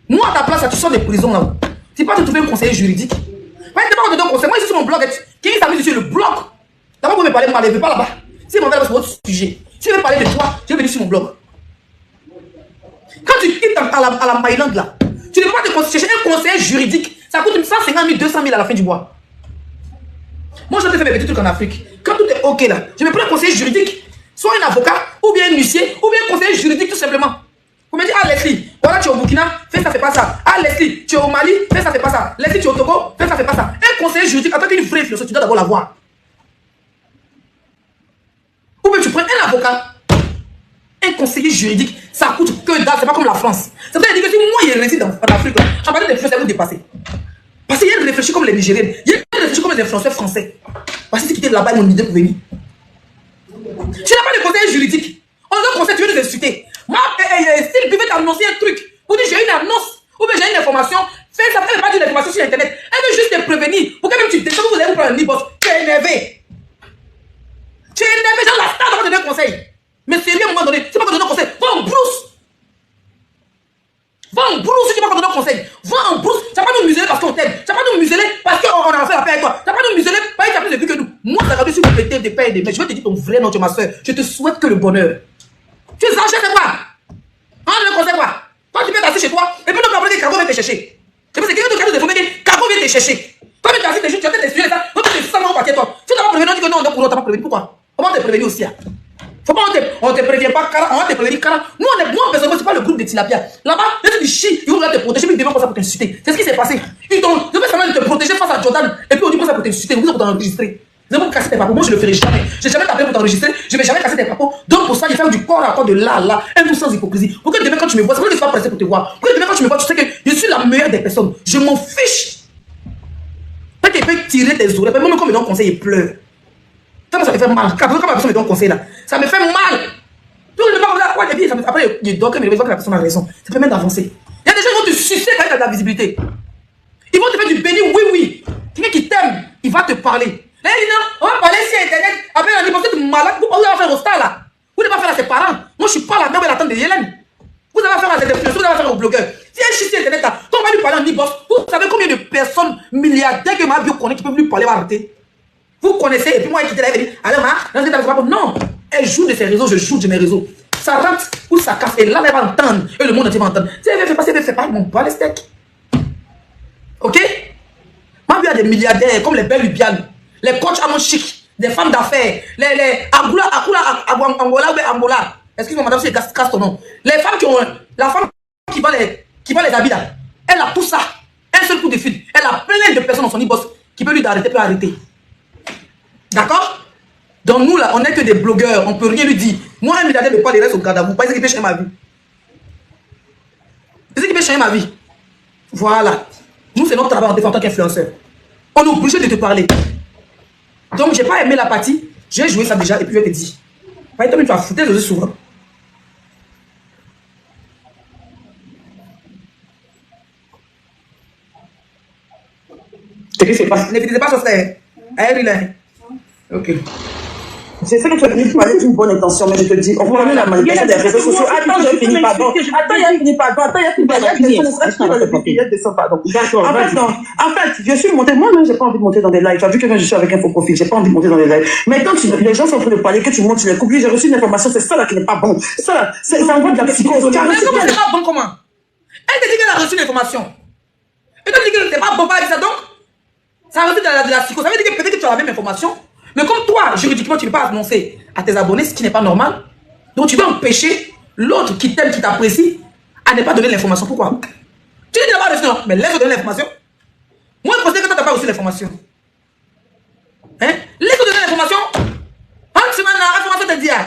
Speaker 2: Moi, à ta place, tu sors des prisons là. Tu pas te trouver un conseiller juridique. Ouais, tu pas te donner un conseil. Moi, ici sur mon blog, qui s'amuse sur le blog. D'abord, vous me parlez de moi, ne vais pas là-bas. Si vous m'avez sur votre sujet, si vous veux parler de toi, je vais venir sur mon blog. Quand tu quittes à la Maïlande là, tu ne peux pas te chercher un conseiller juridique. Ça coûte 150 000, 200 000 à la fin du mois. Moi, je te fais mes petits trucs en Afrique. Quand tout est OK là, je me prends un conseiller juridique. Soit un avocat, ou bien un huissier, ou bien un conseiller juridique tout simplement. Vous me dites, ah Leslie, voilà tu es au Burkina, fais ça, fais pas ça. Ah Leslie, tu es au Mali, fais ça, fais pas ça. Leslie, tu es au Togo, fais ça, fais pas ça. Un conseiller juridique, en tant qu'une vraie influenceuse, tu dois d'abord l'avoir. Ou bien tu prends un avocat, un conseiller juridique, ça coûte que dalle, c'est pas comme la France. Ça veut dire que si moi je réussis dans l'Afrique, en parlant d'influence, ça vous dépasser. Parce qu'il y a réfléchi comme les Nigériennes, il y a réfléchi comme les influenceurs français. Parce que si tu quittes là-bas, ils m'ont idée pour venir. Tu n'as pas de conseiller juridique. On a un conseil, tu veux nous insulter. Moi, s'il pouvait t'annoncer un truc, pour dire j'ai une annonce, ou bien j'ai une information, fais ça, elle ne veut pas dire l'information sur internet. Elle veut juste te prévenir. Pour que même tu descends, vous allez vous prendre un e-boss. Tu es énervé. Tu es énervé, genre la star va te donner un conseil. Mais sérieux, à un moment donné, c'est pas qu'on donne un conseil. Va en brousse. Va en brousse si tu vas pas donner un conseil. Va en brousse. Tu vas pas nous museler parce qu'on t'aime. Tu vas pas nous museler parce qu'on a fait la paix avec toi. Tu vas pas nous museler parce que tu as plus de vues que nous. Moi, j'ai regardé sur le pété des pères et des mères. Je vais te dire ton vrai nom, tu es ma soeur. Je te souhaite que le bonheur. Tu es enchaîné quoi? Hein, le conseil quoi? Toi, tu peux t'asseoir chez toi et puis nous après que Cargo vient te chercher. C'est parce que quelqu'un de Cargo que Cargo vient te chercher. Toi, tu as fait des choses, tu as fait des sujets, ça. Toi, tu es sans papier, toi. Tu dois pas prévenir, tu dis que non, on doit pas prévenir. Pourquoi? Comment te prévenir aussi? Pourquoi on te prévient pas, on va te prévenir, nous on est moi personnellement, c'est pas le groupe de Tilapia. Là-bas, les trucs du chi, ils vont te protéger, mais ils deviennent comme ça pour t'insulter. C'est ce qui s'est passé. Ils devaient seulement te protéger face à Jordan, et puis on dit comme ça pour t'insulter, vous pour t'enregistrer. Vous allez casser tes papos, moi je le ferai jamais. Je n'ai jamais tapé pour t'enregistrer, je vais jamais casser tes papos. Donc pour ça, je fais du corps à corps de là, un tout sans hypocrisie. Pourquoi demain quand tu me vois, c'est vrai que je suis pas pressé pour te voir. Pourquoi demain quand tu me vois, tu sais que je suis la meilleure des personnes. Je m'en fiche. Peut-être qu'il peut tirer tes oreilles, même quand me donne conseil, il pleure. Ça me fait mal. Quand la personne me donne conseil là, ça me fait mal. Tout le monde va voir les filles, après je dors, mais je vois que la personne a raison. Ça permet d'avancer. Il y a des gens qui vont te sucer quand tu as de la visibilité. Ils vont te faire du béni, oui. Quelqu'un qui t'aime, il va te parler. Là, il dit non, on va parler sur Internet. Après, on dit, vous êtes malade, vous allez faire au star là. Vous devez faire à ses parents. Moi, je ne suis pas la mère de la tante de Hélène. Vous allez faire à ses influenceurs, vous allez faire aux blogueurs. Si elle chie sur Internet là, quand on va lui parler en e-boss, vous savez combien de personnes milliardaires que ma bio connaît qui peuvent lui parler, va arrêter. Vous connaissez, et puis moi, elle dit, allez, non, elle joue de ses réseaux, je joue de mes réseaux. Ça rentre ou ça casse, et là, elle va entendre, et le monde entier va entendre. Si elle veut faire pas, mon pas les steaks. Ok? Ma bio a des milliardaires, comme les belles Lubiane. Les coachs à mon chic, des femmes d'affaires, les Angola. Excusez-moi, madame, c'est casse ton nom. Les femmes qui ont. La femme qui vend les habits là, elle a tout ça. Un seul coup de fil. Elle a plein de personnes dans son e-boss qui peut lui arrêter, peut arrêter. D'accord? Donc nous là, on n'est que des blogueurs, on peut rien lui dire. Moi, un milliardaire ne peut pas les rester au garde à vous. Pas ce qui peut changer ma vie. C'est ce qui peut changer ma vie. Voilà. Nous, c'est notre travail en tant qu'influenceur. On est obligé de te parler. Donc, j'ai pas aimé la partie. J'ai joué ça déjà et puis je te dis. Pas toi, tu vas foutre les yeux souvent.
Speaker 3: Qu'est-ce qui se passe?
Speaker 2: Ne faites pas ça, c'est. Ok.
Speaker 3: Je sais que tu as fini par avec une bonne intention, mais je te dis, on connaît la manipulation des réseaux sociaux. Attends, j'ai fini, pardon. Attends, il a fini, pardon. En fait, je suis montée. Moi-même, j'ai pas envie de monter dans des lives. Tu as vu que je suis avec un faux profil. J'ai pas envie de monter dans des lives. Maintenant, les gens sont en train de parler, que tu montes, tu les coupes. J'ai reçu une information, c'est ça là qui n'est pas bon. Ça là, ça envoie de la psychose.
Speaker 2: Mais comment c'est pas bon, comment? Elle te dit qu'elle a reçu l'information. Et toi, tu dis que c'est pas bon, pas avec ça, donc? Ça a reçu de la psychose. Ça veut dire que peut-être que tu as la même information. Mais comme toi, juridiquement, tu ne peux pas annoncer à tes abonnés ce qui n'est pas normal. Donc tu dois empêcher l'autre qui t'aime, qui t'apprécie, à ne pas donner l'information. Pourquoi? Tu dis que tu n'as pas reçu, non? Mais laisse-le donner l'information. Moi, je pensais que tu n'as pas reçu l'information. Hein? Laisse-le donner l'information. L'information te dit. Ah,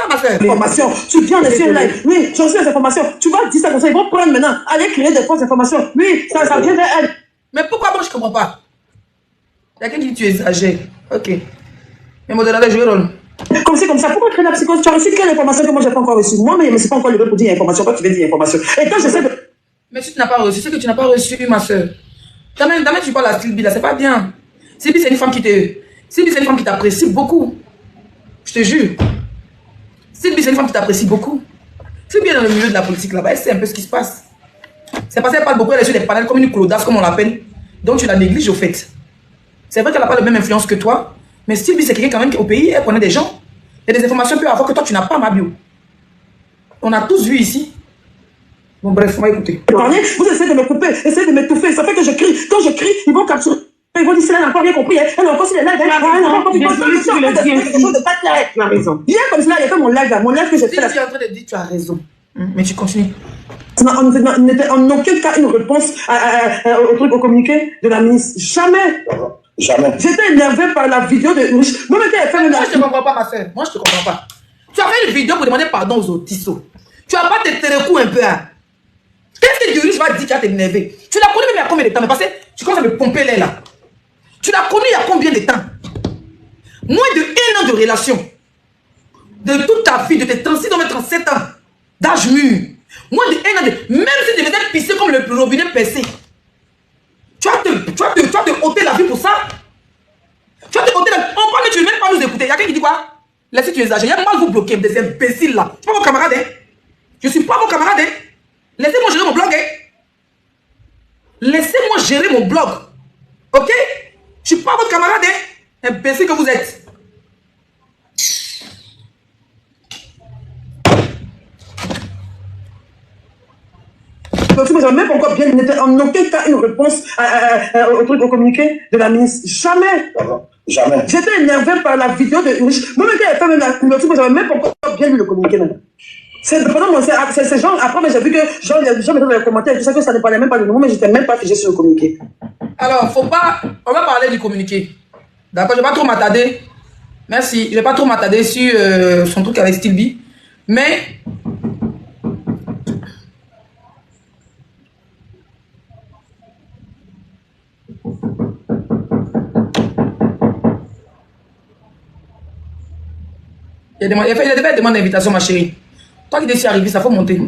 Speaker 2: ma soeur.
Speaker 3: Information. Tu viens de faire live. Oui, j'ai reçu les informations. Tu vas dire ça comme ça. Ils vont prendre maintenant, aller créer des fausses informations. Oui, ça vient vers elle.
Speaker 2: Mais pourquoi moi je ne comprends pas? Il y a quelqu'un qui dit tu exagères. Ok. Mais modérateur, je vais rôle.
Speaker 3: Comme ça, pourquoi créer la psychose? Tu as reçu quelle information que moi j'ai pas encore reçue? Moi, mais je ne me suis pas encore levé pour dire information. Toi, tu veux dire information. Et quand j'essaie de.
Speaker 2: Mais si tu n'as pas reçu, c'est que tu n'as pas reçu, ma soeur. Jamais tu parles à Sylvie là, c'est pas bien. Sylvie, c'est une femme qui t'apprécie beaucoup. Je te jure. Sylvie, c'est une femme qui t'apprécie beaucoup. Sylvie est dans le milieu de la politique là-bas, elle sait un peu ce qui se passe. C'est parce qu'elle parle beaucoup, elle est sur des panels comme une clodasse, comme on l'appelle. Donc tu la négliges au fait. C'est vrai qu'elle n'a pas la même influence que toi, mais Sylvie, c'est quelqu'un quand même qui au pays, elle connaît des gens. Il y a des informations peut avoir que toi, tu n'as pas, ma bio. On a tous vu ici. Bon, bref, on va écouter.
Speaker 3: Vous essayez de me couper, essayez de m'étouffer. Ça fait que je crie. Quand je crie, ils vont capturer. Ils vont dire, c'est là, elle n'a pas bien compris. Elle a encore sur les lives. Tu as raison. Viens comme cela, il a fait mon live que j'ai fait.
Speaker 2: Tu es en train de dire, tu as raison. Mais tu continues.
Speaker 3: On n'était en aucun cas une réponse au truc au communiqué de la ministre. Jamais.
Speaker 1: Jamais.
Speaker 3: J'étais énervé par la vidéo de. Moi, je
Speaker 2: ne comprends pas, ma soeur. Moi, je ne te comprends pas. Tu as fait une vidéo pour demander pardon aux autissos. Tu n'as pas te coups un peu. Hein? Qu'est-ce que Dieu va dire qui a t'énervé? Tu l'as connu même il y a combien de temps? Mais parce que tu commences à me pomper l'air là. Tu l'as connu il y a combien de temps? Moins de 1 an de relation. De toute ta vie, de tes 36 ans, 37 ans d'âge mûr. Moins de 1 an de. Même si tu devais pisser comme le robinet percé. Tu vas te ôter la vie pour ça. Tu vas te ôter la vie. On parle, tu ne veux même pas nous écouter. Il y a quelqu'un qui dit quoi? Laissez tu exagères. Il y a mal vous bloquer des imbéciles là. Je ne suis pas vos camarades. Hein? Je ne suis pas vos camarades. Hein? Laissez-moi gérer mon blog. Hein? Laissez-moi gérer mon blog. Ok? Je ne suis pas votre camarade. Hein? Imbécile que vous êtes.
Speaker 3: Donc, moi, même encore bien, en aucun cas une réponse au truc au communiqué de la ministre. Jamais. Jamais. J'étais énervé par la vidéo de Urich. Moi, même quand elle fait même la couverture, j'avais même pas encore bien lu le communiqué. C'est pendant mon c'est genre, après, mais j'ai vu que genre, les gens mettaient dans les commentaires et tout ça, que ça ne parlait même pas de nous, mais j'étais même pas figé sur le communiqué.
Speaker 2: Alors, faut pas. On va parler du communiqué. D'accord, je vais pas trop m'attarder. Merci. Je vais pas trop m'attarder sur son truc avec Stilby. Mais. Il a fait une demande d'invitation, ma chérie. Toi qui es arrivé, ça faut monter.